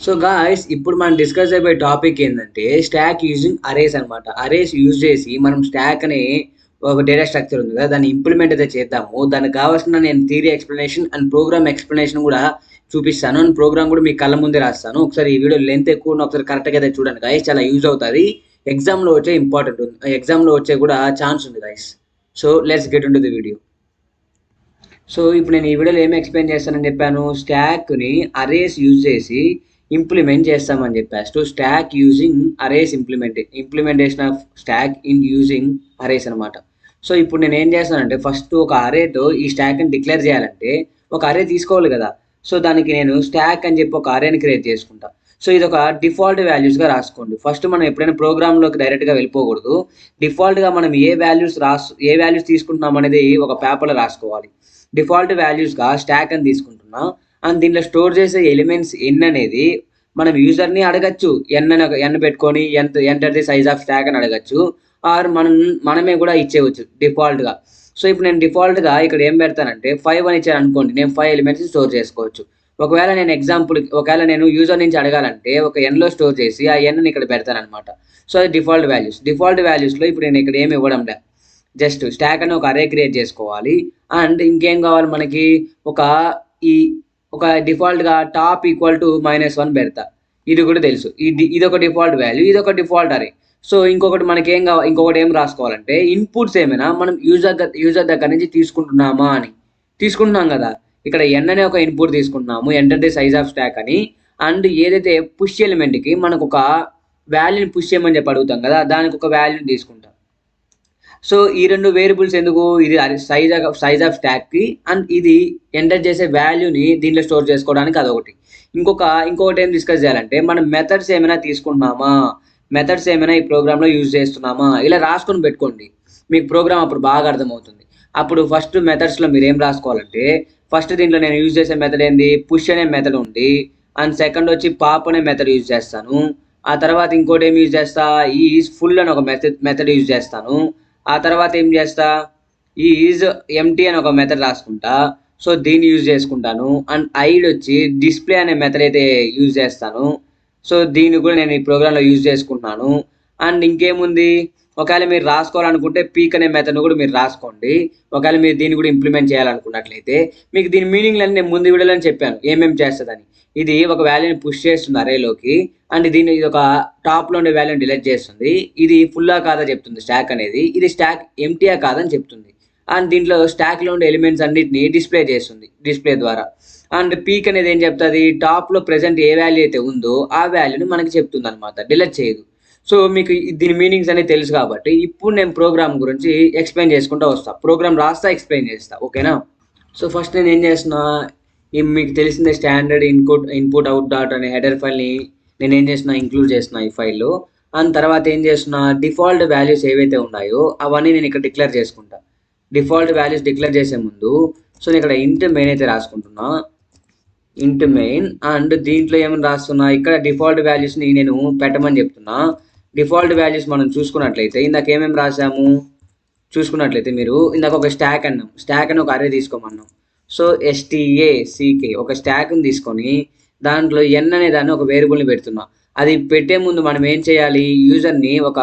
So guys ఇప్పుడు మనం discuss అయిపోయే టాపిక్ ఏంటంటే స్టాక్ యూజింగ్ అరేస్ అనమాట. అరేస్ యూజ్ చేసి మనం స్టాక్ అనే ఒక డేటా స్ట్రక్చర్ ఉంది కదా, దాన్ని ఇంప్లిమెంట్ అయితే చేద్దాము. దానికి కావాల్సిన నేను theory explanation and program explanation కూడా చూపిస్తాను. అండ్ ప్రోగ్రామ్ కూడా మీ కళ్ళ ముందే రాస్తాను. ఒకసారి ఈ వీడియో లెంత్ ఎక్కువ ఒకసారి కరెక్ట్గా అయితే చూడండి గాయస్, చాలా యూజ్ అవుతుంది. ఎగ్జామ్లో వచ్చే ఇంపార్టెంట్ ఉంది, ఎగ్జామ్లో వచ్చే కూడా ఛాన్స్ ఉంది guys. So let's get in to the video. So ఇప్పుడు నేను ఈ వీడియోలో ఏమి ఎక్స్ప్లెయిన్ చేస్తానని చెప్పాను, స్టాక్ని అరేస్ యూజ్ చేసి ఇంప్లిమెంట్ చేస్తామని చెప్పాను. So stock using arrays implementation of stock in using arrays అనమాట. సో ఇప్పుడు నేను ఏం చేస్తానంటే ఫస్ట్ ఒక అరేతో ఈ స్టాక్ని డిక్లేర్ చేయాలంటే ఒక అరే తీసుకోవాలి కదా. సో దానికి నేను స్టాక్ అని చెప్పి ఒక అరేని క్రియేట్ చేసుకుంటా. సో ఇది ఒక డిఫాల్ట్ వాల్యూస్గా రాసుకోండి. ఫస్ట్ మనం ఎప్పుడైనా ప్రోగ్రామ్లోకి డైరెక్ట్గా వెళ్ళిపోకూడదు. డిఫాల్ట్గా మనం ఏ వాల్యూస్ తీసుకుంటున్నాం అనేది ఒక పేపర్లో రాసుకోవాలి. డిఫాల్ట్ వాల్యూస్గా స్టాక్ అని తీసుకుంటున్నా. అండ్ దీంట్లో స్టోర్ చేసే ఎలిమెంట్స్ ఎన్ అనేది మనం యూజర్ని అడగచ్చు. ఎన్ పెట్టుకొని enter the size of stock అని అడగచ్చు. ఆర్ మనమే కూడా ఇచ్చేయచ్చు డిఫాల్ట్గా. సో ఇప్పుడు నేను డిఫాల్ట్గా ఇక్కడ ఏం పెడతానంటే 5 అని ఇచ్చాను అనుకోండి, నేను 5 ఎలిమెంట్స్ స్టోర్ చేసుకోవచ్చు. ఒకవేళ నేను యూజర్ నుంచి అడగాలంటే ఒక ఎన్లో స్టోర్ చేసి ఆ ఎన్ని ఇక్కడ పెడతాను అనమాట. సో అది డిఫాల్ట్ వాల్యూస్లో ఇప్పుడు నేను ఇక్కడ ఏమి ఇవ్వడం లేదు. జస్ట్ స్టాక్ అని ఒక అరే క్రియేట్ చేసుకోవాలి. అండ్ ఇంకేం కావాలి మనకి, ఒక డిఫాల్ట్గా టాప్ ఈక్వల్ టు -1 పెడతా. ఇది కూడా తెలుసు, ఇది ఒక డిఫాల్ట్ వాల్యూ, ఇది ఒక డిఫాల్ట్ అరే. సో ఇంకొకటి మనకి ఇంకొకటి ఏం రాసుకోవాలంటే ఇన్పుట్స్ ఏమైనా మనం యూజర్ దగ్గర నుంచి తీసుకుంటున్నామా అని. తీసుకుంటున్నాం కదా, ఇక్కడ ఎన్ అనే ఒక ఇన్పుట్ తీసుకుంటున్నాము, enter the size of stock అని. అండ్ ఏదైతే పుష్ ఎలిమెంట్కి మనకు ఒక వాల్యూని పుష్ చేయమని చెప్పి అడుగుతాం కదా, దానికి ఒక వాల్యూని తీసుకుంటాం. సో ఈ రెండు వేరియబుల్స్ ఎందుకు, ఇది సైజ్ ఆఫ్ స్టాక్కి అండ్ ఇది ఎంటర్ చేసే వాల్యూని దీంట్లో స్టోర్ చేసుకోవడానికి అదొకటి. ఇంకొకటి ఏం డిస్కస్ చేయాలంటే మనం మెథడ్స్ ఏమైనా తీసుకుంటున్నామా, మెథడ్స్ ఏమైనా ఈ ప్రోగ్రాంలో యూజ్ చేస్తున్నామా, ఇలా రాసుకొని పెట్టుకోండి. మీకు ప్రోగ్రామ్ అప్పుడు బాగా అర్థమవుతుంది. అప్పుడు ఫస్ట్ మెథడ్స్లో మీరు ఏం రాసుకోవాలంటే, ఫస్ట్ దీంట్లో నేను యూజ్ చేసే మెథడ్ ఏంది, పుష్ అనే మెథడ్ ఉంది. అండ్ సెకండ్ వచ్చి పాప్ అనే మెథడ్ యూజ్ చేస్తాను. ఆ తర్వాత ఇంకోటి ఏం యూజ్ చేస్తా, ఈజ్ ఫుల్ అని ఒక మెథడ్ యూజ్ చేస్తాను. ఆ తర్వాత ఏం చేస్తా, ఈజ్ ఎంటీ అని ఒక మెథడ్ రాసుకుంటా. సో దీన్ని యూజ్ చేసుకుంటాను. అండ్ ఐడ్ వచ్చి డిస్ప్లే అనే మెథడ్ అయితే యూజ్ చేస్తాను. సో దీన్ని కూడా నేను ఈ ప్రోగ్రాంలో యూజ్ చేసుకుంటున్నాను. అండ్ ఇంకేముంది, ఒకవేళ మీరు రాసుకోవాలనుకుంటే పీక్ అనే మెథడ్ను కూడా మీరు రాసుకోండి. ఒకవేళ మీరు దీన్ని కూడా ఇంప్లిమెంట్ చేయాలనుకున్నట్లయితే. మీకు దీని మీనింగ్లన్నీ నేను ముందు వీడియోలో చెప్పాను ఏమేమి చేస్తుందని. ఇది ఒక వాల్యూని పుష్ చేస్తుంది అరేలోకి. అండ్ ఇది ఒక టాప్లో ఉండే వాల్యూని డిలీట్ చేస్తుంది. ఇది ఫుల్లా కాదా చెప్తుంది స్టాక్ అనేది. ఇది స్టాక్ ఎంటీయా కాదని చెప్తుంది. అండ్ దీంట్లో స్టాక్లో ఉండే ఎలిమెంట్స్ అన్నిటిని డిస్ప్లే చేస్తుంది డిస్ప్లే ద్వారా. అండ్ పీక్ అనేది ఏం చెప్తుంది, టాప్లో ప్రెసెంట్ ఏ వాల్యూ అయితే ఉందో ఆ వాల్యూని మనకి చెప్తుంది అనమాట, డిలీట్ చేయదు. సో మీకు దీని మీనింగ్స్ అనేది తెలుసు కాబట్టి ఇప్పుడు నేను ప్రోగ్రామ్ గురించి ఎక్స్ప్లెయిన్ చేసుకుంటూ వస్తాను. ప్రోగ్రామ్ రాస్తా, ఎక్స్ప్లెయిన్ చేస్తా, ఓకేనా. సో ఫస్ట్ నేను ఏం చేస్తున్నా, మీకు తెలిసిందే స్టాండర్డ్ ఇన్పుట్ అవుట్ డాట్ అనే హెడర్ ఫైల్ని నేను ఏం చేస్తున్నా, ఇంక్లూడ్ చేస్తున్నా ఈ ఫైల్లో. అండ్ తర్వాత ఏం చేస్తున్నా, డిఫాల్ట్ వాల్యూస్ ఏవైతే ఉన్నాయో అవన్నీ నేను ఇక్కడ డిక్లేర్ చేసుకుంటా. డిఫాల్ట్ వాల్యూస్ డిక్లేర్ చేసే ముందు సో నేను ఇక్కడ ఇంట్ మెయిన్ అయితే రాసుకుంటున్నా, ఇంట్ మెయిన్. అండ్ దీంట్లో ఏమైనా రాస్తున్నా, ఇక్కడ డిఫాల్ట్ వాల్యూస్ని నేను పెట్టమని చెప్తున్నా. డిఫాల్ట్ వాల్యూస్ మనం చూసుకున్నట్లయితే ఇందాక ఏమేమి రాసాము, చూసుకున్నట్లయితే మీరు ఇందాక ఒక స్టాక్ అని ఒక అరే తీసుకోమన్నాం. సో STACK ఒక స్టాక్ని తీసుకొని దాంట్లో ఎన్ అనే దాన్ని ఒక వేరియబుల్ని పెడుతున్నా. అది పెట్టే ముందు మనం ఏం చేయాలి, యూజర్ని ఒక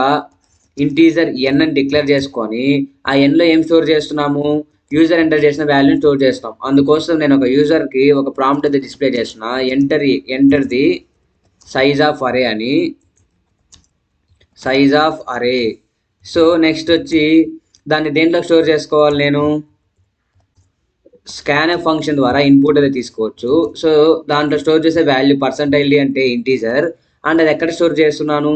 ఇంటీజర్ ఎన్ అని డిక్లేర్ చేసుకొని ఆ ఎన్లో ఏం స్టోర్ చేస్తున్నాము, యూజర్ ఎంటర్ చేసిన వాల్యూని స్టోర్ చేస్తాం. అందుకోసం నేను ఒక యూజర్కి ఒక ప్రాంప్ట్ అయితే డిస్ప్లే చేస్తున్నా, ఎంటర్ ది సైజ్ ఆఫ్ అరే అని, సైజ్ ఆఫ్ అరే. సో నెక్స్ట్ వచ్చి దాన్ని దేంట్లో స్టోర్ చేసుకోవాలి, నేను స్కాన్ఎఫ్ ఫంక్షన్ ద్వారా ఇన్పుట్ అయితే తీసుకోవచ్చు. సో దాంట్లో స్టోర్ చేసే వాల్యూ %ld అంటే ఇంటీజర్. అండ్ అది ఎక్కడ స్టోర్ చేస్తున్నాను,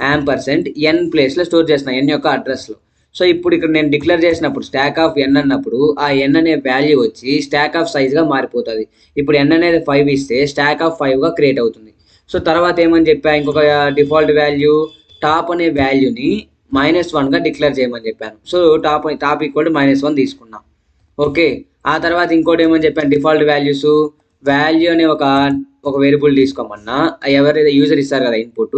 %n ప్లేస్లో స్టోర్ చేస్తున్నాను, n యొక్క అడ్రస్లో. సో ఇప్పుడు ఇక్కడ నేను డిక్లేర్ చేసినప్పుడు స్టాక్ ఆఫ్ n అన్నప్పుడు ఆ n అనే వాల్యూ వచ్చి స్టాక్ ఆఫ్ సైజ్గా మారిపోతుంది. ఇప్పుడు n అనేది 5 ఇస్తే స్టాక్ ఆఫ్ 5గా క్రియేట్ అవుతుంది. సో తర్వాత ఏమని చెప్పా, ఇంకొక డిఫాల్ట్ వాల్యూ టాప్ అనే వాల్యూని -1గా డిక్లేర్ చేయమని చెప్పాను. సో టాప్ ఈక్వల్ టు -1 తీసుకున్నాం, ఓకే. ఆ తర్వాత ఇంకోటి ఏమని చెప్పాను, డిఫాల్ట్ వాల్యూ అనే ఒక వేరియబుల్ తీసుకోమన్నా, ఎవరైతే యూజర్ ఇస్తారు కదా ఇన్పుట్,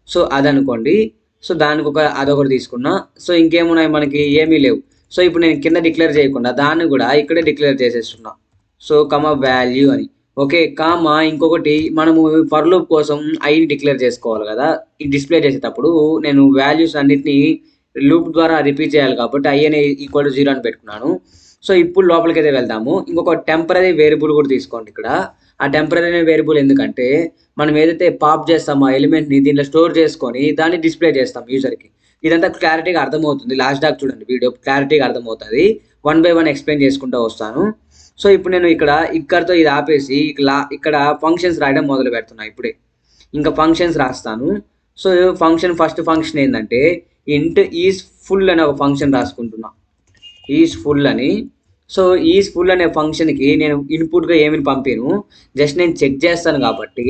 సో అదనుకోండి. సో దానికి అదొకటి తీసుకున్నా. సో ఇంకేమున్నాయి మనకి, ఏమీ లేవు. సో ఇప్పుడు నేను కింద డిక్లేర్ చేయకుండా దాన్ని కూడా ఇక్కడే డిక్లేర్ చేసేస్తున్నా. సో వాల్యూ అని, ఓకే. కామా ఇంకొకటి మనము ఫర్ లూప్ కోసం ఐని డిక్లేర్ చేసుకోవాలి కదా! ఈ డిస్‌ప్లే చేసేటప్పుడు నేను వాల్యూస్ అన్నిటిని లూప్ ద్వారా రిపీట్ చేయాలి కాబట్టి ఐ అనే ఈక్వల్ టు 0 అని పెట్టుకున్నాను. సో, ఇప్పుడు లోపలికైతే వెళ్దాము. ఇంకొక టెంపరరీ వేరియబుల్ కూడా తీసుకోండి ఇక్కడ. ఆ టెంపరరీ వేరియబుల్ ఎందుకంటే మనం ఏదైతే పాప్ చేస్తామో ఆ ఎలిమెంట్‌ని దీంట్లో స్టోర్ చేసుకొని దాన్ని డిస్‌ప్లే చేస్తాం యూజర్‌కి. ఇదంతా క్లారిటీగా అర్థమవుతుంది. లాస్ట్ దాకా చూడండి వీడియో క్లారిటీగా అర్థమవుతది. వన్ బై వన్ ఎక్స్‌ప్లెయిన్ చేసుకుంటూ వస్తాను. సో, ఇప్పుడు నేను ఇక్కడితో ఇది ఆపేసి ఇక్కడ ఫంక్షన్స్ రాయడం మొదలు పెడుతున్నా ఇప్పుడే. ఇంకా ఫంక్షన్స్ రాస్తాను. సో, ఫస్ట్ ఫంక్షన్ ఏందంటే ఇంట్ ఈజ్ ఫుల్ అనే ఒక ఫంక్షన్ రాసుకుంటున్నా. ఈజ్ ఫుల్ అని. సో, ఈజ్ ఫుల్ అనే ఫంక్షన్‌కి నేను ఇన్‌పుట్‌గా ఏమని పంపిను. జస్ట్ నేను చెక్ చేస్తాను కాబట్టి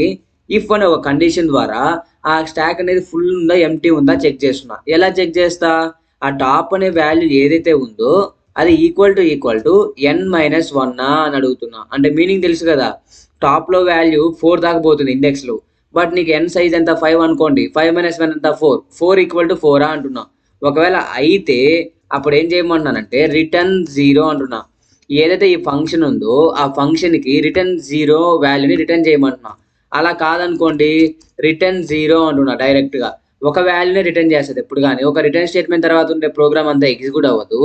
ఇఫ్ అనే ఒక కండిషన్ ద్వారా ఆ స్టాక్ అనేది ఫుల్ ఉందా, ఎంప్టీ ఉందా చెక్ చేస్తున్నా. ఎలా చెక్ చేస్తా? ఆ టాప్ అనే వాల్యూ ఏదైతే ఉందో అది ఈక్వల్ టు n-1 అని అడుగుతున్నా. అంటే మీనింగ్ తెలుసు కదా! టాప్‌లో వాల్యూ 4 దాకా పోతుంది ఇండెక్స్‌లో. బట్ నీకు n సైజ్ ఎంత 5 అనుకోండి. 5 - 1 ఎంత 4. 4 = 4 అంటున్నా. ఒకవేళ అయితే అప్పుడు ఏం చేయమంటున్నానంటే రిటర్న్ 0 అంటున్నా. ఏదైతే ఈ ఫంక్షన్ ఉందో ఆ ఫంక్షన్‌కి రిటర్న్ 0 వాల్యూని రిటర్న్ చేయమంటున్నా. అలా కాదనుకోండి రిటర్న్ 0 అంటున్నా డైరెక్ట్‌గా. ఒక వాల్యూనే రిటర్న్ చేస్తది ఎప్పుడు గాని. ఒక రిటర్న్ స్టేట్‌మెంట్ తర్వాత ఉండే ప్రోగ్రామ్ అంతా ఎగ్జిక్యూట్ అవ్వదు.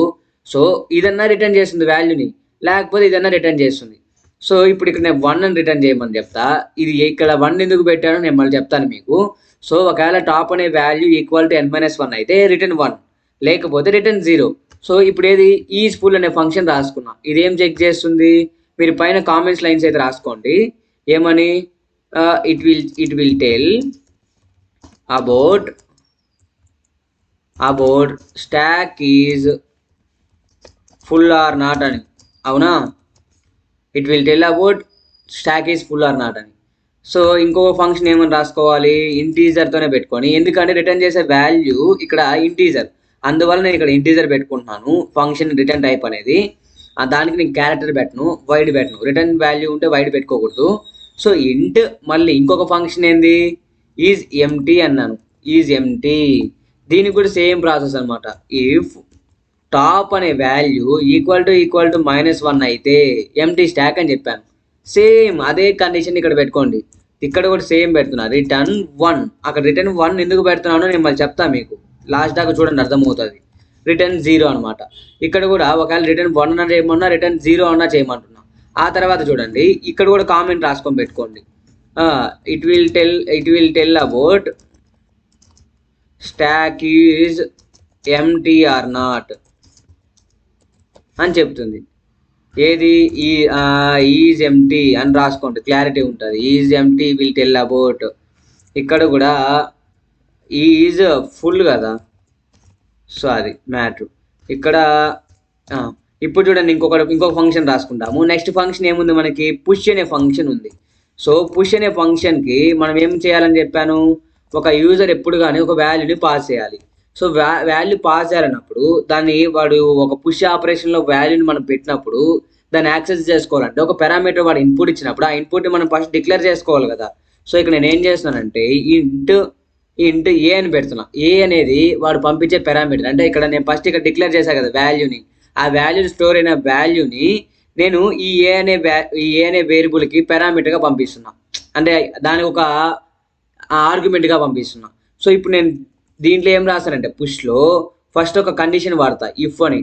సో, ఇదన్నా రిటర్న్ చేస్తుంది వాల్యూని. లేకపోతే ఇదన్నా రిటర్న్ చేస్తుంది. సో, ఇప్పుడు ఇక్కడ నేను 1 అని రిటర్న్ చేయమని చెప్తా. ఇది ఇక్కడ 1 ఎందుకు పెట్టానో నేను మళ్ళీ చెప్తాను మీకు. సో, ఒకవేళ టాప్ అనే వాల్యూ ఈక్వల్ టు n-1 అయితే రిటర్న్ 1 లేకపోతే రిటర్న్ 0. సో, ఇప్పుడు ఏది ఈజ్ ఫుల్ అనే ఫంక్షన్ రాసుకున్నా. ఇదేం చెక్ చేస్తుంది? మీరు పైన కామెంట్స్ లైన్స్ అయితే రాసుకోండి. ఏమని? It will tell about stack is full or not అని. అవునా? It will tell about stack is full or not అని. సో, ఇంకొక ఫంక్షన్ ఏమని రాసుకోవాలి? ఇంటీజర్‌తోనే పెట్టుకొని. ఎందుకంటే రిటర్న్ చేసే వాల్యూ ఇక్కడ ఇంటీజర్. అందువల్ల నేను ఇక్కడ ఇంటీజర్ పెట్టుకుంటున్నాను. ఫంక్షన్ రిటర్న్ టైప్ అనేది. దానికి నేను క్యారెక్టర్ పెట్టను. వైడ్ పెట్టను. రిటర్న్ వాల్యూ ఉంటే వైడ్ పెట్టుకోకూడదు. సో, ఇంట్ మళ్ళీ ఇంకొక ఫంక్షన్ ఏంది? ఈజ్ ఎంప్టీ అన్నాను. Is empty. దీనికి కూడా సేమ్ ప్రాసెస్ అనమాట. ఇఫ్ టాప్ అనే వాల్యూ ఈక్వల్ టు -1 అయితే ఎంప్టీ స్టాక్ అని చెప్పాను. సేమ్ అదే కండిషన్ ఇక్కడ పెట్టుకోండి. ఇక్కడ కూడా సేమ్ పెడుతున్నా. రిటర్న్ 1. అక్కడ రిటర్న్ 1 ఎందుకు పెడుతున్నానో నేను మళ్ళీ చెప్తా మీకు. లాస్ట్ దాకా చూడండి అర్థమవుతుంది. రిటర్న్ 0 అనమాట. ఇక్కడ కూడా ఒకవేళ రిటర్న్ 1 అన్నా చేయమన్నా రిటర్న్ 0 అన్నా చేయమంటున్నా. ఆ తర్వాత చూడండి ఇక్కడ కూడా కామెంట్ రాసుకొని పెట్టుకోండి. It will tell about stack is empty or not అని చెప్తుంది. ఏది ఈజ్ ఎంప్టీ అని రాసుకోండి. క్లారిటీ ఉంటుంది. Is empty will tell about. ఇక్కడ కూడా ఈజ్ ఫుల్ కదా. సో, అది మ్యాటర్. ఇక్కడ ఇప్పుడు చూడండి ఇంకొక ఫంక్షన్ రాసుకుంటాము. నెక్స్ట్ ఫంక్షన్ ఏముంది మనకి? పుష్ అనే ఫంక్షన్ ఉంది. సో, పుష్ అనే ఫంక్షన్‌కి మనం ఏం చేయాలని చెప్పాను? ఒక యూజర్ ఎప్పుడు కానీ ఒక వాల్యూని పాస్ చేయాలి. సో, వాల్యూ పాస్ చేయాలన్నప్పుడు దాన్ని వాడు ఒక పుష్ ఆపరేషన్‌లో వాల్యూని మనం పెట్టినప్పుడు దాన్ని యాక్సెస్ చేసుకోవాలంటే ఒక పారామీటర్ వాడు ఇన్పుట్ ఇచ్చినప్పుడు ఆ ఇన్పుట్‌ని మనం ఫస్ట్ డిక్లేర్ చేసుకోవాలి కదా. సో, ఇక్కడ నేను ఏం చేస్తున్నానంటే ఇంట్ ఏ అని పెడుతున్నా. ఏ అనేది వాడు పంపించే పారామీటర్. అంటే ఇక్కడ నేను ఫస్ట్ ఇక్కడ డిక్లేర్ చేశాను కదా వాల్యూని. ఆ వాల్యూ స్టోర్ అయిన వాల్యూని నేను ఈ ఏ అనే వేరియబుల్‌కి పారామీటర్‌గా పంపిస్తున్నా. అంటే దానికి ఒక ఆర్గ్యుమెంట్‌గా పంపిస్తున్నా. సో, ఇప్పుడు నేను దీంట్లో ఏం రాస్తానంటే పుష్‌లో ఫస్ట్ ఒక కండిషన్ వాడతా ఇఫ్ అని.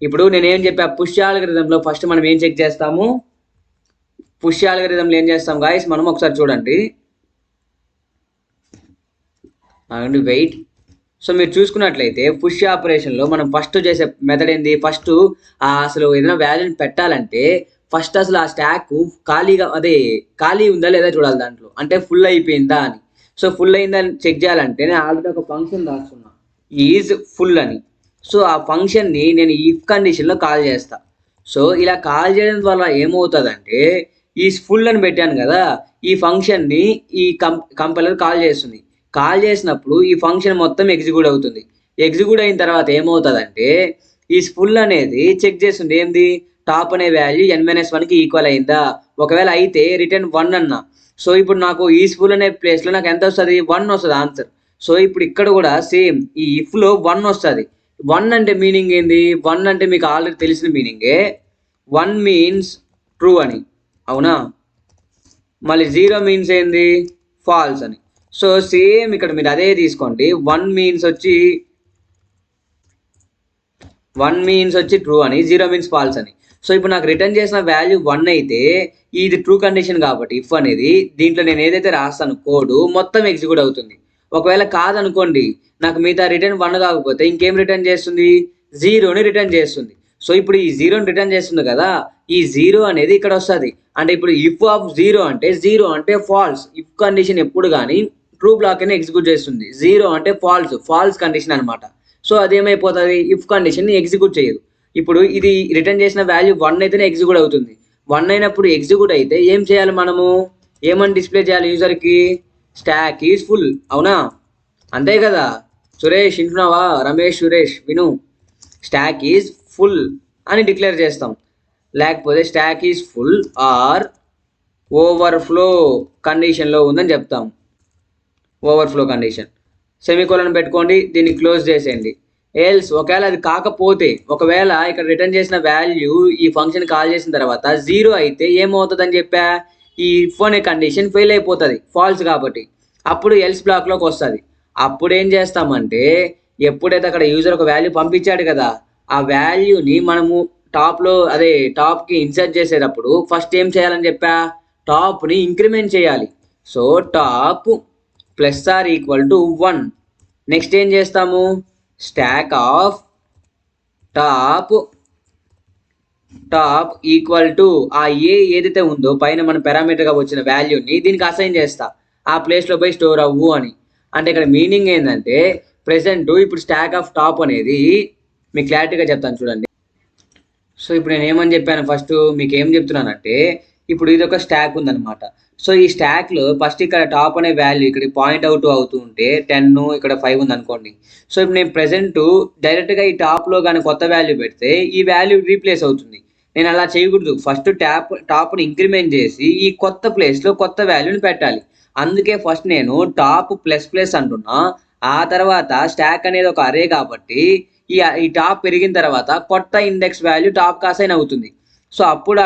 ఇప్పుడు నేనేం చెప్పా పుష్ అల్గోరిథంలో ఫస్ట్ మనం ఏం చెక్ చేస్తాము? పుష్ అల్గోరిథంలో ఏం చేస్తాం గాయ్స్ మనం ఒకసారి చూడండి. వెయిట్. సో, మీరు చూసుకున్నట్లయితే పుష్ ఆపరేషన్‌లో మనం ఫస్ట్ చేసే మెథడ్ ఏంది? ఫస్ట్ అసలు ఏదైనా వాల్యూని పెట్టాలంటే ఫస్ట్ అసలు ఆ స్టాక్ ఖాళీ ఉందా లేదా చూడాలి దాంట్లో. అంటే ఫుల్ అయిపోయిందా అని. సో, ఫుల్ అయిందని చెక్ చేయాలంటే నేను ఆల్రెడీ ఒక ఫంక్షన్ రాసుకున్నా. ఈజ్ ఫుల్ అని. సో, ఆ ఫంక్షన్‌ని నేను ఇఫ్ కండిషన్‌లో కాల్ చేస్తా. సో, ఇలా కాల్ చేయడం వల్ల ఏమవుతదంటే ఈజ్ ఫుల్ అని పెట్టాను కదా. ఈ ఫంక్షన్‌ని ఈ కంపైలర్ కాల్ చేస్తుంది. కాల్ చేసినప్పుడు ఈ ఫంక్షన్ మొత్తం ఎగ్జిక్యూట్ అవుతుంది. ఎగ్జిక్యూట్ అయిన తర్వాత ఏమవుతదంటే ఈజ్ ఫుల్ అనేది చెక్ చేస్తుంది. ఏంది? టాప్ అనే వాల్యూ n-1కి ఈక్వల్ అయిందా? ఒకవేళ అయితే రిటర్న్ 1 అన్నా. సో, ఇప్పుడు నాకు ఈజ్ ఫుల్ అనే ప్లేస్‌లో నాకు ఎంత వస్తది? 1 వస్తది ఆన్సర్. సో, ఇప్పుడు ఇక్కడ కూడా సేమ్ ఈ ఇఫ్‌లో 1 వస్తది. 1 అంటే మీనింగ్ ఏంది? 1 అంటే మీకు ఆల్రెడీ తెలిసిన మీనింగే. 1 మీన్స్ ట్రూ అని. అవునా? మళ్ళీ 0 మీన్స్ ఏంది, ఫాల్స్ అని. సో సేమ్ ఇక్కడ మీరు అదే తీసుకోండి. 1 మీన్స్ వచ్చి ట్రూ అని, 0 మీన్స్ ఫాల్స్ అని. సో ఇప్పుడు నాకు రిటర్న్ చేసిన వాల్యూ 1 అయితే ఇది ట్రూ కండిషన్ కాబట్టి ఇఫ్ అనేది దీంట్లో నేను ఏదైతే రాస్తాను కోడ్ మొత్తం ఎగ్జిక్యూట్ అవుతుంది. ఒకవేళ కాదనుకోండి, నాకు మిగతా రిటర్న్ 1 కాకపోతే ఇంకేం రిటర్న్ చేస్తుంది, 0ని రిటర్న్ చేస్తుంది. సో ఇప్పుడు ఈ 0ని రిటర్న్ చేస్తుంది కదా, ఈ 0 అనేది ఇక్కడ వస్తుంది. అంటే ఇప్పుడు ఇఫ్ ఆఫ్ 0 అంటే 0 అంటే ఫాల్స్. ఇఫ్ కండిషన్ ఎప్పుడు కానీ ట్రూ బ్లాక్ అని ఎగ్జిక్యూట్ చేస్తుంది. 0 అంటే ఫాల్స్ కండిషన్ అనమాట. సో అదేమైపోతుంది, ఇఫ్ కండిషన్ ఎగ్జిక్యూట్ చేయదు. ఇప్పుడు ఇది రిటర్న్ చేసిన వాల్యూ 1 అయితేనే ఎగ్జిక్యూట్ అవుతుంది. 1 అయినప్పుడు ఎగ్జిక్యూట్ అయితే ఏం చేయాలి మనము, ఏమని డిస్ప్లే చేయాలి యూజర్కి, స్టాక్ ఈజ్ ఫుల్. అవునా, అంతే కదా. సురేష్ వింటున్నావా, రమేష్ సురేష్ విను, స్టాక్ ఈజ్ ఫుల్ అని డిక్లేర్ చేస్తాం. లేకపోతే stack is full or overflow కండిషన్లో ఉందని చెప్తాం. ఓవర్ఫ్లో కండిషన్ సెమీకోలన్ పెట్టుకోండి, దీన్ని క్లోజ్ చేసేయండి. ఎల్స్ ఒకవేళ అది కాకపోతే, ఒకవేళ ఇక్కడ రిటర్న్ చేసిన వాల్యూ ఈ ఫంక్షన్ కాల్ చేసిన తర్వాత 0 అయితే ఏమవుతుంది అని చెప్పా, ఈ ఇఫ్ అనే కండిషన్ ఫెయిల్ అయిపోతుంది, ఫాల్స్ కాబట్టి. అప్పుడు ఎల్స్ బ్లాక్లోకి వస్తుంది. అప్పుడు ఏం చేస్తామంటే, ఎప్పుడైతే అక్కడ యూజర్ ఒక వాల్యూ పంపించాడు కదా, ఆ వాల్యూని మనము టాప్కి ఇన్సర్ట్ చేసేటప్పుడు ఫస్ట్ ఏం చేయాలని చెప్పా, టాప్ని ఇంక్రిమెంట్ చేయాలి. So top plus or equal to 1. Next ఏం చేస్తాము, stack of top equal to ఆ ఏదైతే ఉందో పైన మన పారామీటర్గా వచ్చిన వాల్యూని దీనికి అసైన్ చేస్తా, ఆ ప్లేస్లో పోయి స్టోర్ అవ్వు అని. అంటే ఇక్కడ మీనింగ్ ఏంటంటే ప్రెసెంట్ ఇప్పుడు స్టాక్ ఆఫ్ టాప్ అనేది మీకు క్లారిటీగా చెప్తాను చూడండి. సో ఇప్పుడు నేను ఏమని చెప్పాను, ఫస్ట్ మీకు ఏం చెప్తున్నానంటే, ఇప్పుడు ఇది ఒక స్టాక్ ఉందన్నమాట. సో ఈ స్టాక్లో ఫస్ట్ ఇక్కడ టాప్ అనే వాల్యూ ఇక్కడ పాయింట్ అవుట్ అవుతూ ఉంటే 10, ఇక్కడ 5 ఉంది అనుకోండి. సో ఇప్పుడు నేను ప్రెసెంట్ డైరెక్ట్గా ఈ టాప్లో కానీ కొత్త వాల్యూ పెడితే ఈ వాల్యూ రీప్లేస్ అవుతుంది. నేను అలా చేయకూడదు, ఫస్ట్ టాప్ని ఇంక్రిమెంట్ చేసి ఈ కొత్త ప్లేస్లో కొత్త వాల్యూని పెట్టాలి. అందుకే ఫస్ట్ నేను టాప్ ప్లస్ అంటున్నా. ఆ తర్వాత స్టాక్ అనేది ఒక అరే కాబట్టి ఈ టాప్ పెరిగిన తర్వాత కొత్త ఇండెక్స్ వాల్యూ టాప్కి అసైన్ అవుతుంది. సో అప్పుడు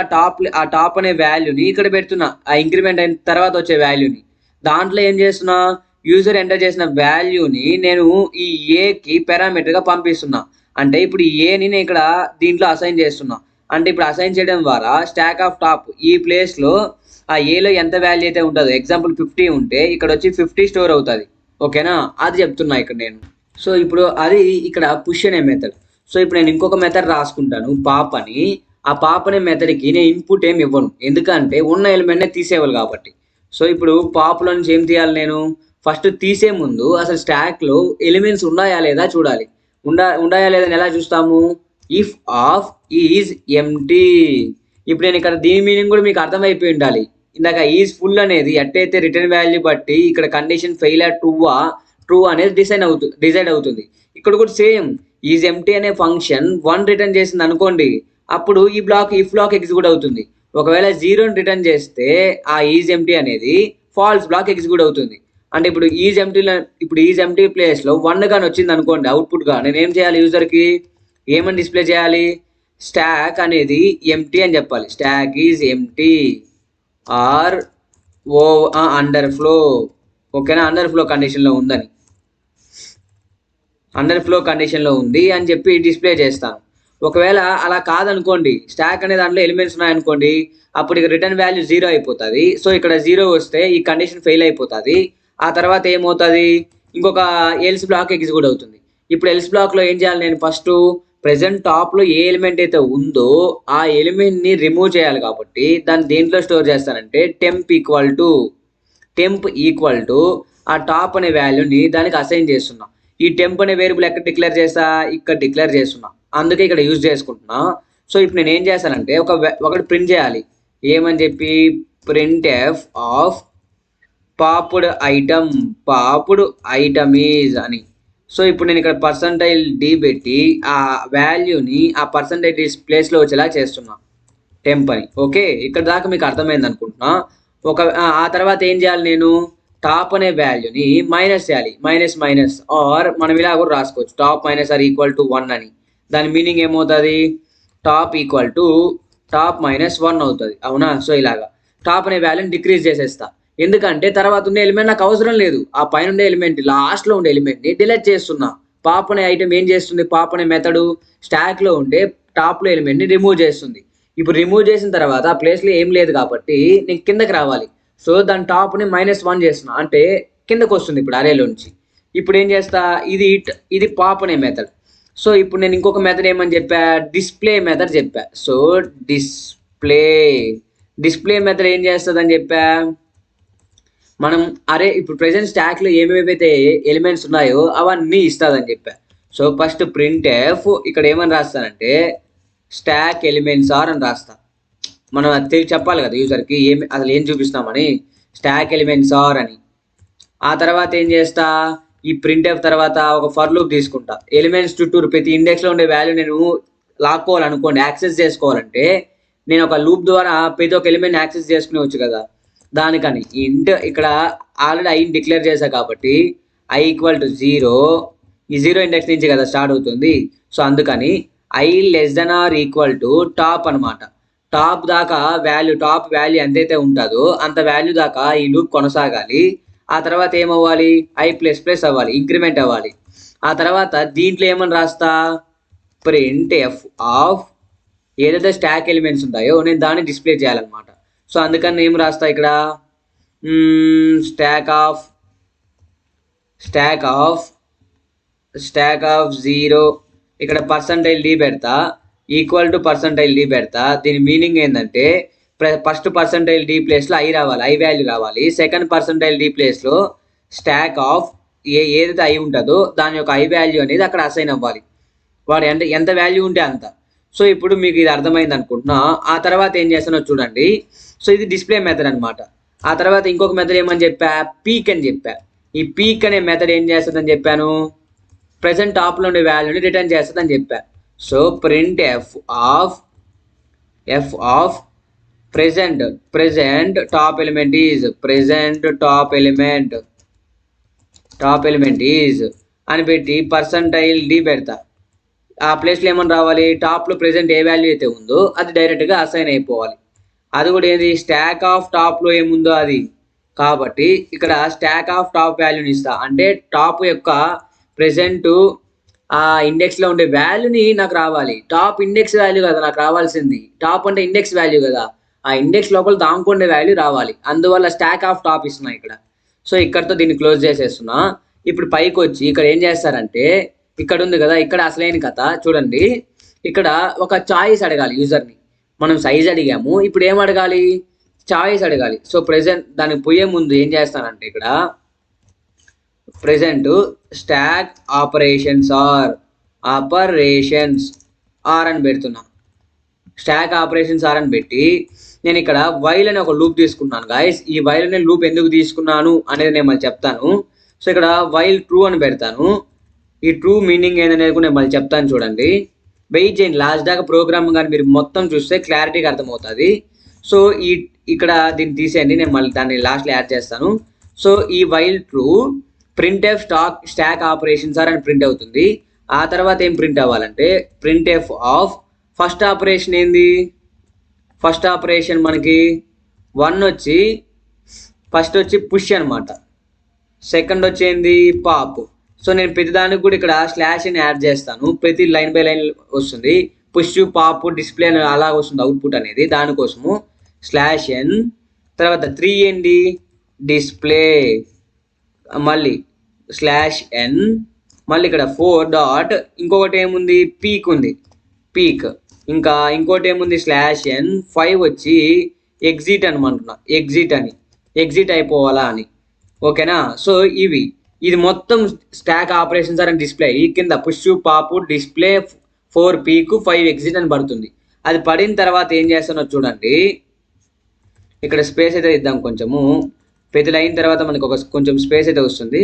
ఆ టాప్ అనే వాల్యూని ఇక్కడ పెడుతున్నా, ఆ ఇంక్రిమెంట్ అయిన తర్వాత వచ్చే వాల్యూని. దాంట్లో ఏం చేస్తున్నా, యూజర్ ఎంటర్ చేసిన వాల్యూని నేను ఈ ఏకి పారామీటర్గా పంపిస్తున్నా. అంటే ఇప్పుడు ఈ ఏని నేను ఇక్కడ దీంట్లో అసైన్ చేస్తున్నా. అంటే ఇప్పుడు అసైన్ చేయడం ద్వారా స్టాక్ ఆఫ్ టాప్ ఈ ప్లేస్లో ఆ ఏలో ఎంత వాల్యూ అయితే ఉంటుందో, ఎగ్జాంపుల్ 50 ఉంటే ఇక్కడ వచ్చి 50 స్టోర్ అవుతుంది. ఓకేనా, అది చెప్తున్నా ఇక్కడ నేను. సో ఇప్పుడు అది ఇక్కడ పుష్ అనే మెథడ్. సో ఇప్పుడు నేను ఇంకొక మెథడ్ రాసుకుంటాను పాప్ అని. ఆ పాప్ అనే మెథడ్కి నేను ఇన్పుట్ ఏమి ఇవ్వను, ఎందుకంటే ఉన్న ఎలిమెంట్నే తీసేయాలి కాబట్టి. సో ఇప్పుడు పాప్లో నుంచి ఏం తీయాలి, నేను ఫస్ట్ తీసే ముందు అసలు స్టాక్లో ఎలిమెంట్స్ ఉన్నాయా లేదా చూడాలి. ఉన్నాయా లేదని ఎలా చూస్తాము, ఇఫ్ ఆఫ్ ఈజ్ ఎంటీ. ఇప్పుడు నేను ఇక్కడ దీని మీనింగ్ కూడా మీకు అర్థమైపోయి ఉండాలి. ఇందాక ఈజ్ ఫుల్ అనేది ఎట్టయితే రిటర్న్ వాల్యూ బట్టి ఇక్కడ కండిషన్ ఫెయిల్ ట్రూ అనేది డిసైడ్ అవుతుంది. ఇక్కడ కూడా సేమ్ ఈజ్ ఎంటీ అనే ఫంక్షన్ 1 రిటర్న్ చేసింది అనుకోండి, అప్పుడు ఈ ఇఫ్ బ్లాక్ ఎగ్జిక్యూట్ అవుతుంది. ఒకవేళ 0ని రిటర్న్ చేస్తే ఆ ఈజ్ ఎంటీ అనేది ఫాల్స్ బ్లాక్ ఎగ్జిక్యూట్ అవుతుంది. అంటే ఇప్పుడు ఈజ్ ఎంటీ ప్లేస్లో 1 కానీ వచ్చింది అనుకోండి అవుట్పుట్గా, నేను ఏం చేయాలి, యూజర్కి ఏమని డిస్ప్లే చేయాలి, స్టాక్ అనేది ఎంటీ అని చెప్పాలి. Stock is empty are under flow. ఓకేనా, అండర్ ఫ్లో కండిషన్లో ఉంది అని చెప్పి డిస్ప్లే చేస్తాను. ఒకవేళ అలా కాదనుకోండి, స్టాక్ అనే దాంట్లో ఎలిమెంట్స్ ఉన్నాయనుకోండి, అప్పుడు ఇక రిటర్న్ వాల్యూ 0 అయిపోతుంది. సో ఇక్కడ 0 వస్తే ఈ కండిషన్ ఫెయిల్ అయిపోతుంది. ఆ తర్వాత ఏమవుతుంది, ఇంకొక ఎల్స్ బ్లాక్ ఎగ్జిక్యూట్ అవుతుంది. ఇప్పుడు ఎల్స్ బ్లాక్లో ఏం చేయాలి, నేను ఫస్ట్ ప్రెసెంట్ టాప్లో ఏ ఎలిమెంట్ అయితే ఉందో ఆ ఎలిమెంట్ని రిమూవ్ చేయాలి కాబట్టి దాన్ని దేంట్లో స్టోర్ చేస్తానంటే టెంప్ ఈక్వల్ టు ఆ టాప్ అనే వాల్యూని దానికి అసైన్ చేస్తున్నా. ఈ టెంప్ అనే వేరియబుల్ ఎక్కడ డిక్లేర్ చేస్తా, ఇక్కడ డిక్లేర్ చేస్తున్నా, అందుకే ఇక్కడ యూజ్ చేసుకుంటున్నా. సో ఇప్పుడు నేను ఏం చేస్తానంటే ఒకటి ప్రింట్ చేయాలి, ఏమని చెప్పి, print F of popped item is అని. సో ఇప్పుడు నేను ఇక్కడ %d పెట్టి ఆ వాల్యూని ఆ %d ప్లేస్లో వచ్చేలా చేస్తున్నా, టెంప్ అని. ఓకే, ఇక్కడ దాకా మీకు అర్థమైంది అనుకుంటున్నా. ఆ తర్వాత ఏం చేయాలి, నేను టాప్ అనే వాల్యూని మైనస్ చేయాలి, మైనస్ ఆర్ మనం ఇలా కూడా రాసుకోవచ్చు, top minus or equal to 1 అని. దాని మీనింగ్ ఏమవుతుంది, టాప్ ఈక్వల్ టు టాప్ -1 అవుతుంది. అవునా, సో ఇలాగా. టాప్ అనే వాల్యూని డిక్రీజ్ చేసేస్తా. ఎందుకంటే తర్వాత ఉండే ఎలిమెంట్ నాకు అవసరం లేదు. ఆ పైన ఉండే ఎలిమెంట్ లాస్ట్లో ఉండే ఎలిమెంట్ని డిలీట్ చేస్తున్నా. పాప్ అనే ఐటమ్ ఏం చేస్తుంది, పాప్ అనే మెథడు స్టాక్లో ఉండే టాప్లో ఎలిమెంట్ని రిమూవ్ చేస్తుంది. ఇప్పుడు రిమూవ్ చేసిన తర్వాత ఆ ప్లేస్లో ఏం లేదు కాబట్టి నేను కిందకి రావాలి. సో దాని టాప్ని -1 చేస్తున్నా, అంటే కిందకు వస్తుంది ఇప్పుడు అరేలో నుంచి. ఇప్పుడు ఏం చేస్తా, ఇది పాప్ అనే మెథడ్. సో ఇప్పుడు నేను ఇంకొక మెథడ్ ఏమని చెప్పా, డిస్ప్లే మెథడ్ చెప్పా. సో డిస్ప్లే మెథడ్ ఏం చేస్తుందని చెప్పా, మనం ఇప్పుడు ప్రెసెంట్ స్టాక్లో ఏమేమైతే ఎలిమెంట్స్ ఉన్నాయో అవన్నీ ఇస్తుందని చెప్పా. సో ఫస్ట్ printf ఇక్కడ ఏమని రాస్తానంటే స్టాక్ ఎలిమెంట్స్ ఆర్ అని రాస్తా. మనం అది చెప్పాలి కదా యూజర్కి అసలు ఏం చూపిస్తామని, స్టాక్ ఎలిమెంట్స్ ఆర్ అని. ఆ తర్వాత ఏం చేస్తా, ఈ printf తర్వాత ఒక ఫర్ లూప్ తీసుకుంటా. ఎలిమెంట్స్ చుట్టూరు ప్రతి ఇండెక్స్లో ఉండే వాల్యూ నేను లాక్కోవాలనుకోండి, యాక్సెస్ చేసుకోవాలంటే నేను ఒక లూప్ ద్వారా ప్రతి ఒక్క ఎలిమెంట్ యాక్సెస్ చేసుకునేవచ్చు కదా. దానికని ఇక్కడ ఆల్రెడీ ఐని డిక్లేర్ చేశా కాబట్టి i = 0, ఈ 0 ఇండెక్స్ నుంచి కదా స్టార్ట్ అవుతుంది. సో అందుకని i <= టాప్ అనమాట. టాప్ దాకా టాప్ వాల్యూ ఎంతైతే ఉంటుందో అంత వాల్యూ దాకా ఈ లూప్ కొనసాగాలి. ఆ తర్వాత ఏమవ్వాలి, i++ అవ్వాలి, ఇంక్రిమెంట్ అవ్వాలి. ఆ తర్వాత దీంట్లో ఏమని రాస్తా, printf ఆఫ్ ఏదైతే స్టాక్ ఎలిమెంట్స్ ఉంటాయో నేను దాన్ని డిస్ప్లే చేయాలన్నమాట. సో అందుకని ఏం రాస్తా ఇక్కడ, స్టాక్ ఆఫ్ 0 ఇక్కడ %d పెడతా, =%d పెడతా. దీని మీనింగ్ ఏంటంటే ఫస్ట్ %d ప్లేస్లో i రావాలి, i వాల్యూ రావాలి. సెకండ్ %d ప్లేస్లో స్టాక్ ఆఫ్ ఏదైతే i ఉంటుందో దాని యొక్క i వాల్యూ అనేది అక్కడ అసైన్ అవ్వాలి. వాడు ఎంత వాల్యూ ఉంటే అంత. సో ఇప్పుడు మీకు ఇది అర్థమైంది అనుకుంటున్నా. ఆ తర్వాత ఏం చేస్తానో చూడండి. సో ఇది డిస్ప్లే మెథడ్ అనమాట. ఆ తర్వాత ఇంకొక మెథడ్ ఏమని చెప్పా, పీక్ అని చెప్పా. ఈ పీక్ అనే మెథడ్ ఏం చేస్తుందని చెప్పాను, ప్రెసెంట్ టాప్లో ఉండే వాల్యూని రిటర్న్ చేస్తుందని చెప్పా. So printf of present top element is అని పెట్టి %d పెడతా. ఆ ప్లేస్లో ఏమని రావాలి, టాప్లో ప్రెసెంట్ ఏ వాల్యూ అయితే ఉందో అది డైరెక్ట్గా అసైన్ అయిపోవాలి. అది కూడా ఏది, స్టాక్ ఆఫ్ టాప్లో ఏముందో అది. కాబట్టి ఇక్కడ స్టాక్ ఆఫ్ టాప్ వాల్యూని ఇస్తా, అంటే టాప్ యొక్క ప్రెసెంట్ ఆ ఇండెక్స్లో ఉండే వాల్యూని నాకు రావాలి. టాప్ ఇండెక్స్ వాల్యూ కదా నాకు రావాల్సింది, టాప్ అంటే ఇండెక్స్ వాల్యూ కదా, ఆ ఇండెక్స్ లోపల దాముకుండే వాల్యూ రావాలి. అందువల్ల స్టాక్ ఆఫ్ టాప్ ఇస్తున్నా ఇక్కడ. సో ఇక్కడతో దీన్ని క్లోజ్ చేసేస్తున్నా. ఇప్పుడు పైకి వచ్చి ఇక్కడ ఏం చేస్తారంటే, ఇక్కడ ఉంది కదా, ఇక్కడ అసలైన కథ చూడండి. ఇక్కడ ఒక చాయిస్ అడగాలి యూజర్ని. మనం సైజ్ అడిగాము, ఇప్పుడు ఏం అడగాలి, చాయిస్ అడగాలి. సో ప్రెసెంట్ దానికి పోయే ముందు ఏం చేస్తానంటే ఇక్కడ ప్రెసెంట్ స్టాక్ ఆపరేషన్స్ ఆర్ అని పెడుతున్నా. స్టాక్ ఆపరేషన్స్ ఆర్ అని పెట్టి నేను ఇక్కడ వైల్ అనే ఒక లూప్ తీసుకున్నాను గాయస్. ఈ వైల్ అనే లూప్ ఎందుకు తీసుకున్నాను అనేది నేను మళ్ళీ చెప్తాను. సో ఇక్కడ వైల్ ట్రూ అని పెడతాను. ఈ ట్రూ మీనింగ్ ఏందనేది కూడా నేను మళ్ళీ చెప్తాను చూడండి. వెయిట్ చేయండి, లాస్ట్ దాకా ప్రోగ్రామ్ కానీ మీరు మొత్తం చూస్తే క్లారిటీగా అర్థమవుతుంది. సో ఇక్కడ దీన్ని తీసేయండి, నేను మళ్ళీ దాన్ని లాస్ట్లో యాడ్ చేస్తాను. సో ఈ while true printf stack operations are అని ప్రింట్ అవుతుంది. ఆ తర్వాత ఏం ప్రింట్ అవ్వాలంటే printf ఆఫ్ ఫస్ట్ ఆపరేషన్ ఏంది, ఫస్ట్ ఆపరేషన్ మనకి ఫస్ట్ వచ్చి పుష్ అనమాట, సెకండ్ వచ్చేంది పాప్. సో నేను ప్రతి దానికి కూడా ఇక్కడ /n యాడ్ చేస్తాను, ప్రతి లైన్ బై లైన్ వస్తుంది. పుష్ పాప్ డిస్ప్లే అలా వస్తుంది అవుట్పుట్ అనేది, దానికోసము /n తర్వాత 3 ఏంటి డిస్ప్లే, మళ్ళీ /n మళ్ళీ ఇక్కడ 4 డాట్ ఇంకొకటి ఏముంది పీక్ ఉంది, పీక్. ఇంకా ఇంకోటి ఏముంది /n 5 వచ్చి ఎగ్జిట్ అనమంటున్నా, ఎగ్జిట్ అయిపోవాలా అని. ఓకేనా. సో ఇది మొత్తం స్టాక్ ఆపరేషన్స్ అని డిస్ప్లే. ఈ కింద push pop display 4 peak 5 exit అని పడుతుంది. అది పడిన తర్వాత ఏం చేస్తానో చూడండి. ఇక్కడ స్పేస్ అయితే ఇద్దాం కొంచెము, ప్రతి లైన్ తర్వాత మనకు కొంచెం స్పేస్ అయితే వస్తుంది.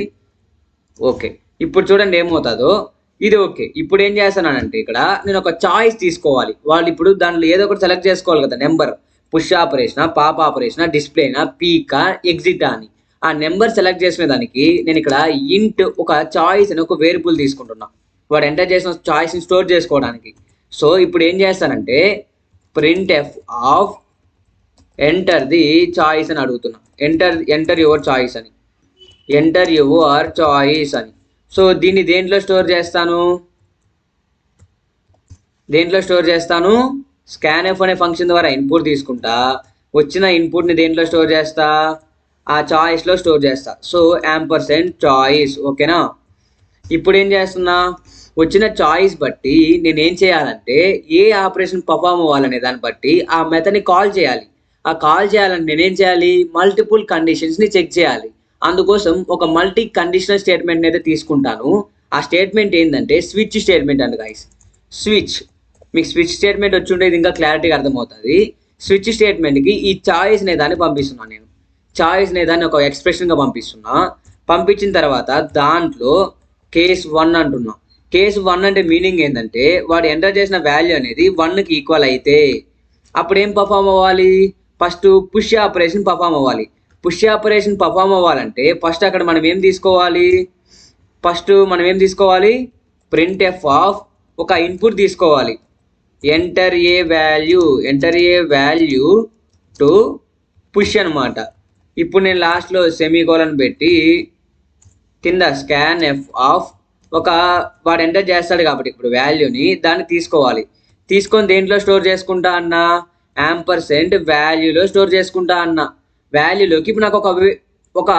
ఓకే, ఇప్పుడు చూడండి ఏమవుతుందో ఇది. ఓకే, ఇప్పుడు ఏం చేస్తానంటే ఇక్కడ నేను ఒక చాయిస్ తీసుకోవాలి. వాళ్ళు ఇప్పుడు దాంట్లో ఏదో ఒకటి సెలెక్ట్ చేసుకోవాలి కదా, నెంబర్, పుష్ ఆపరేషనా, పాప్ ఆపరేషనా, డిస్ప్లేనా, పీకా, ఎగ్జిటా అని. ఆ నెంబర్ సెలెక్ట్ చేసిన దానికి నేను ఇక్కడ ఇంట్ ఒక చాయిస్ అని ఒక వేరియబుల్ తీసుకుంటున్నా, వాడు ఎంటర్ చేసిన చాయిస్ని స్టోర్ చేసుకోవడానికి. సో ఇప్పుడు ఏం చేస్తానంటే printf of enter the choice అని అడుగుతున్నా. ఎంటర్ యువర్ చాయిస్ అని, ఎంటర్ యువర్ చాయిస్ అని. సో దీన్ని దేంట్లో స్టోర్ చేస్తాను, స్కాన్ఎఫ్ అనే ఫంక్షన్ ద్వారా ఇన్పుట్ తీసుకుంటా, వచ్చిన ఇన్పుట్ని దేంట్లో స్టోర్ చేస్తా, ఆ చాయిస్లో స్టోర్ చేస్తా. So ampersand choice. ఓకేనా. ఇప్పుడు ఏం చేస్తున్నా, వచ్చిన చాయిస్ బట్టి నేను ఏం చేయాలంటే ఏ ఆపరేషన్ పర్ఫామ్ అవ్వాలనే దాన్ని బట్టి ఆ మెథడ్ని కాల్ చేయాలి. ఆ కాల్ చేయాలంటే నేనేం చేయాలి, మల్టిపుల్ కండిషన్స్ని చెక్ చేయాలి. అందుకోసం ఒక మల్టీ కండిషనల్ స్టేట్మెంట్ని అయితే తీసుకుంటాను. ఆ స్టేట్మెంట్ ఏంటంటే స్విచ్ స్టేట్మెంట్ అండి గైస్. స్విచ్, మీకు స్విచ్ స్టేట్మెంట్ వచ్చి ఉంటే ఇది ఇంకా క్లారిటీగా అర్థమవుతుంది. స్విచ్ స్టేట్మెంట్కి ఈ చాయిస్ అనే దాన్ని పంపిస్తున్నాను నేను. చాయిస్ అనే దాన్ని ఒక ఎక్స్ప్రెషన్గా పంపిస్తున్నా. పంపించిన తర్వాత దాంట్లో కేస్ 1 అంటున్నా. కేస్ 1 అంటే మీనింగ్ ఏంటంటే వాడు ఎంటర్ చేసిన వాల్యూ అనేది 1కి ఈక్వల్ అయితే అప్పుడు ఏం పర్ఫామ్ అవ్వాలి, ఫస్ట్ పుష్ ఆపరేషన్ పర్ఫామ్ అవ్వాలి. పుష్ ఆపరేషన్ పర్ఫామ్ అవ్వాలంటే ఫస్ట్ అక్కడ మనం ఏం తీసుకోవాలి, ప్రింట్ ఎఫ్ ఆఫ్ ఒక ఇన్పుట్ తీసుకోవాలి. Enter a value to push అనమాట. ఇప్పుడు నేను లాస్ట్లో సెమీకోలన్ పెట్టి కింద స్కాన్ ఎఫ్ ఆఫ్ ఒక వాడు ఎంటర్ చేస్తాడు కాబట్టి ఇప్పుడు వాల్యూని దాన్ని తీసుకోవాలి. తీసుకొని దేంట్లో స్టోర్ చేసుకుంటా అన్న, యాంపర్సెంట్ వాల్యూలో స్టోర్ చేసుకుంటా అన్న. వాల్యూలోకి ఇప్పుడు నాకు ఒక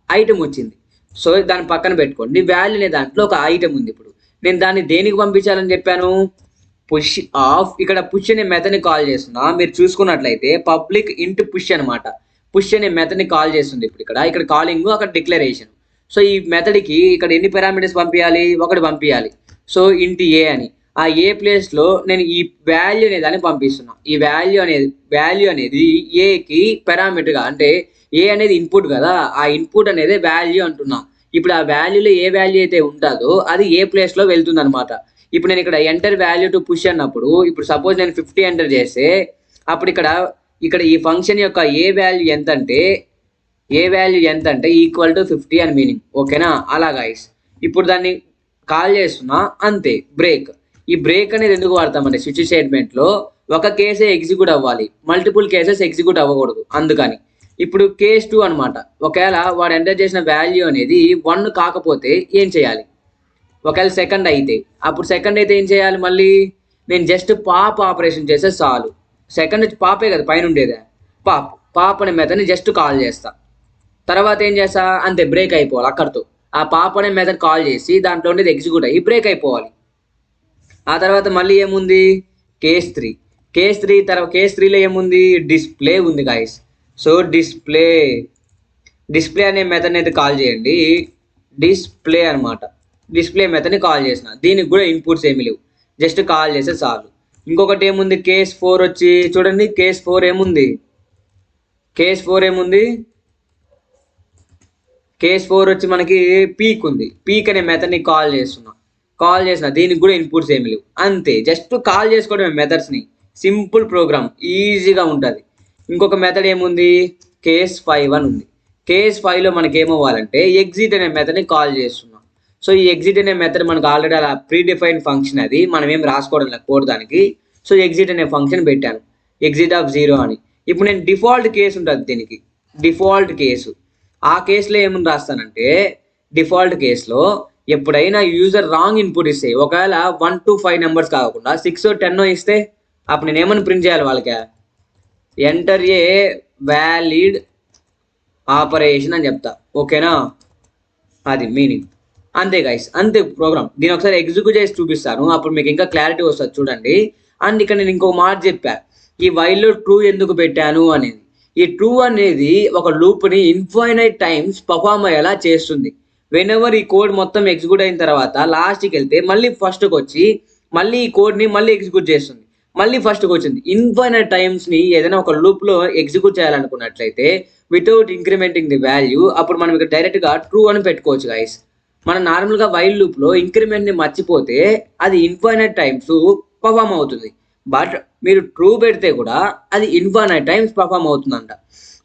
ఐటమ్ వచ్చింది. సో దాన్ని పక్కన పెట్టుకోండి. వాల్యూ అనే దాంట్లో ఒక ఐటమ్ ఉంది. ఇప్పుడు నేను దాన్ని దేనికి పంపించాలని చెప్పాను, పుష్ ఆఫ్. ఇక్కడ పుష్ అనే మెథడ్ని కాల్ చేస్తున్నా. మీరు చూసుకున్నట్లయితే పబ్లిక్ ఇంట్ పుష్ అనమాట. పుష్ అనే మెథడ్ని కాల్ చేస్తుంది. ఇప్పుడు ఇక్కడ కాలింగ్, అక్కడ డిక్లరేషన్. సో ఈ మెథడ్కి ఇక్కడ ఎన్ని పారామీటర్స్ పంపించాలి, ఒకటి పంపించాలి. సో ఇంటి ఏ అని, ఆ ఏ ప్లేస్లో నేను ఈ వాల్యూ అనే దాన్ని పంపిస్తున్నా. ఈ వాల్యూ అనేది ఏకి పారామీటర్గా, అంటే ఏ అనేది ఇన్పుట్ కదా, ఆ ఇన్పుట్ అనేది వాల్యూ అంటున్నా. ఇప్పుడు ఆ వాల్యూలో ఏ వాల్యూ అయితే ఉంటుందో అది ఏ ప్లేస్లో వెళ్తుంది అనమాట. ఇప్పుడు నేను ఇక్కడ ఎంటర్ వాల్యూ టు పుష్ అన్నప్పుడు, ఇప్పుడు సపోజ్ నేను 50 ఎంటర్ చేస్తే అప్పుడు ఇక్కడ ఈ ఫంక్షన్ యొక్క ఏ వాల్యూ ఎంత అంటే ఈక్వల్ టు 50 అని మీనింగ్. ఓకేనా. అలా గైస్ ఇప్పుడు దాన్ని కాల్ చేస్తున్నా అంతే. బ్రేక్, ఈ బ్రేక్ అనేది ఎందుకు వాడతామంటే స్విచ్ స్టేట్మెంట్లో ఒక కేసే ఎగ్జిక్యూట్ అవ్వాలి, మల్టిపుల్ కేసెస్ ఎగ్జిక్యూట్ అవ్వకూడదు. అందుకని ఇప్పుడు కేస్ 2 అనమాట. ఒకవేళ వాడు ఎంటర్ చేసిన వాల్యూ అనేది 1 కాకపోతే ఏం చేయాలి, ఒకవేళ సెకండ్ అయితే, అప్పుడు సెకండ్ అయితే ఏం చేయాలి, మళ్ళీ నేను జస్ట్ పాప్ ఆపరేషన్ చేస్తే చాలు. సెకండ్ పాపే కదా పైన ఉండేదే, పాప్ అనే మెథడ్ని జస్ట్ కాల్ చేస్తా. తర్వాత ఏం చేస్తా, అంతే బ్రేక్ అయిపోవాలి అక్కడితో. ఆ పాప్ అనే మెథడ్ కాల్ చేసి దాంట్లో ఉండేది ఎగ్జిక్యూట్ అయ్యి బ్రేక్ అయిపోవాలి. ఆ తర్వాత మళ్ళీ ఏముంది, కేస్ 3. కేస్ 3లో ఏముంది, డిస్ప్లే ఉంది గాయస్. సో డిస్ప్లే అనే మెథడ్ని అయితే కాల్ చేయండి. డిస్ప్లే అనమాట. డిస్ప్లే మెథడ్ని కాల్ చేసిన, దీనికి కూడా ఇన్పుట్స్ ఏమి లేవు, జస్ట్ కాల్ చేస్తే చాలు. ఇంకొకటి ఏముంది, కేస్ 4 వచ్చి చూడండి. కేస్ 4 ఏముంది, కేస్ 4 వచ్చి మనకి పీక్ ఉంది. పీక్ అనే మెథడ్ని కాల్ చేసిన, దీనికి కూడా ఇన్పుట్స్ ఏమి లేవు. అంతే, జస్ట్ కాల్ చేసుకోవడమే మెథడ్స్ని. సింపుల్ ప్రోగ్రామ్, ఈజీగా ఉంటుంది. ఇంకొక మెథడ్ ఏముంది, కేస్ 5 అని ఉంది. కేస్ 5లో మనకి ఏమవ్వాలంటే ఎగ్జిట్ అనే మెథడ్ని కాల్ చేస్తున్నాం. సో ఈ ఎగ్జిట్ అనే మెథడ్ మనకు ఆల్రెడీ అలా ప్రీడిఫైన్డ్ ఫంక్షన్, అది మనం ఏం రాసుకోవడం లేదు కోడ్ దానికి. సో ఎగ్జిట్ అనే ఫంక్షన్ పెట్టాను, ఎగ్జిట్ ఆఫ్ 0 అని. ఇప్పుడు నేను డిఫాల్ట్ కేసు ఉంటుంది దీనికి, డిఫాల్ట్ కేసు. ఆ కేసులో ఏమని రాస్తానంటే, డిఫాల్ట్ కేసులో ఎప్పుడైనా యూజర్ రాంగ్ ఇన్పుట్ ఇస్తే, ఒకవేళ 1 to 5 నెంబర్స్ కాకుండా 6 or 10 ఇస్తే అప్పుడు నేను ఏమని ప్రింట్ చేయాలి వాళ్ళకి, ఎంటర్ ఏ వ్యాలిడ్ ఆపరేషన్ అని చెప్తా. ఓకేనా, అది మీనింగ్. అంతే గైస్, అంతే ప్రోగ్రామ్. దీని ఒకసారి ఎగ్జిక్యూట్ చేసి చూపిస్తాను, అప్పుడు మీకు ఇంకా క్లారిటీ వస్తుంది చూడండి. అండ్ ఇక్కడ నేను ఇంకో మాట చెప్పా, ఈ వైల్లో ట్రూ ఎందుకు పెట్టాను అనేది. ఈ ట్రూ అనేది ఒక లూప్ని ఇన్ఫైనైట్ టైమ్స్ పర్ఫామ్ అయ్యేలా చేస్తుంది. వెనెవర్ ఈ కోడ్ మొత్తం ఎగ్జిక్యూట్ అయిన తర్వాత లాస్ట్కి వెళ్తే మళ్ళీ ఫస్ట్కి వచ్చి మళ్ళీ ఈ కోడ్ని మళ్ళీ ఎగ్జిక్యూట్ చేస్తుంది, మళ్ళీ ఫస్ట్కి వచ్చింది. ఇన్ఫైనైట్ టైమ్స్ని ఏదైనా ఒక లూప్లో ఎగ్జిక్యూట్ చేయాలనుకున్నట్లయితే వితౌట్ ఇంక్రిమెంటింగ్ ది వాల్యూ, అప్పుడు మనం ఇక్కడ డైరెక్ట్గా ట్రూ అని పెట్టుకోవచ్చు గైస్. మనం నార్మల్గా వైల్ లూప్లో ఇంక్రిమెంట్ని మర్చిపోతే అది ఇన్ఫైనైట్ టైమ్స్ పర్ఫామ్ అవుతుంది. బట్ మీరు ట్రూ పెడితే కూడా అది ఇన్ఫైనైట్ టైమ్స్ పర్ఫామ్ అవుతుందంట.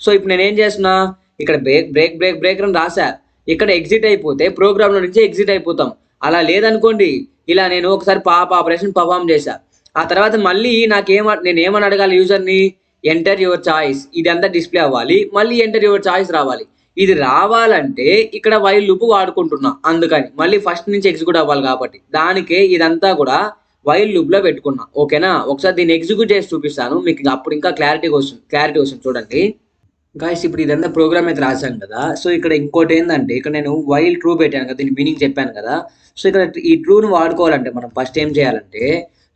సో ఇప్పుడు నేను ఏం చేస్తున్నా, ఇక్కడ బ్రేక్ అని రాసా, ఇక్కడ ఎగ్జిట్ అయిపోతే ప్రోగ్రామ్లో నుంచి ఎగ్జిట్ అయిపోతాం. అలా లేదనుకోండి, ఇలా నేను ఒకసారి పాప్ ఆపరేషన్ పర్ఫామ్ చేశా, ఆ తర్వాత మళ్ళీ నేను ఏమని అడగాలి యూజర్ని, ఎంటర్ యువర్ చాయిస్ ఇదంతా డిస్ప్లే అవ్వాలి, మళ్ళీ ఎంటర్ యువర్ చాయిస్ రావాలి. ఇది రావాలంటే ఇక్కడ వైల్ లూప్ వాడుకుంటున్నా, అందుకని మళ్ళీ ఫస్ట్ నుంచి ఎగ్జిక్యూట్ అవ్వాలి కాబట్టి దానికే ఇదంతా కూడా వైల్ లూప్ లో పెట్టుకున్నా. ఓకేనా, ఒకసారి దీన్ని ఎగ్జిక్యూట్ చేసి చూపిస్తాను మీకు, అప్పుడు ఇంకా క్లారిటీ వస్తుంది చూడండి గాయస్. ఇప్పుడు ఇదంతా ప్రోగ్రామ్ అయితే రాశాను కదా, సో ఇక్కడ ఇంకోటి ఏంటంటే ఇక్కడ నేను వైల్ ట్రూ పెట్టాను కదా, దీని మీనింగ్ చెప్పాను కదా. సో ఇక్కడ ఈ ట్రూని వాడుకోవాలంటే మనం ఫస్ట్ ఏం చేయాలంటే,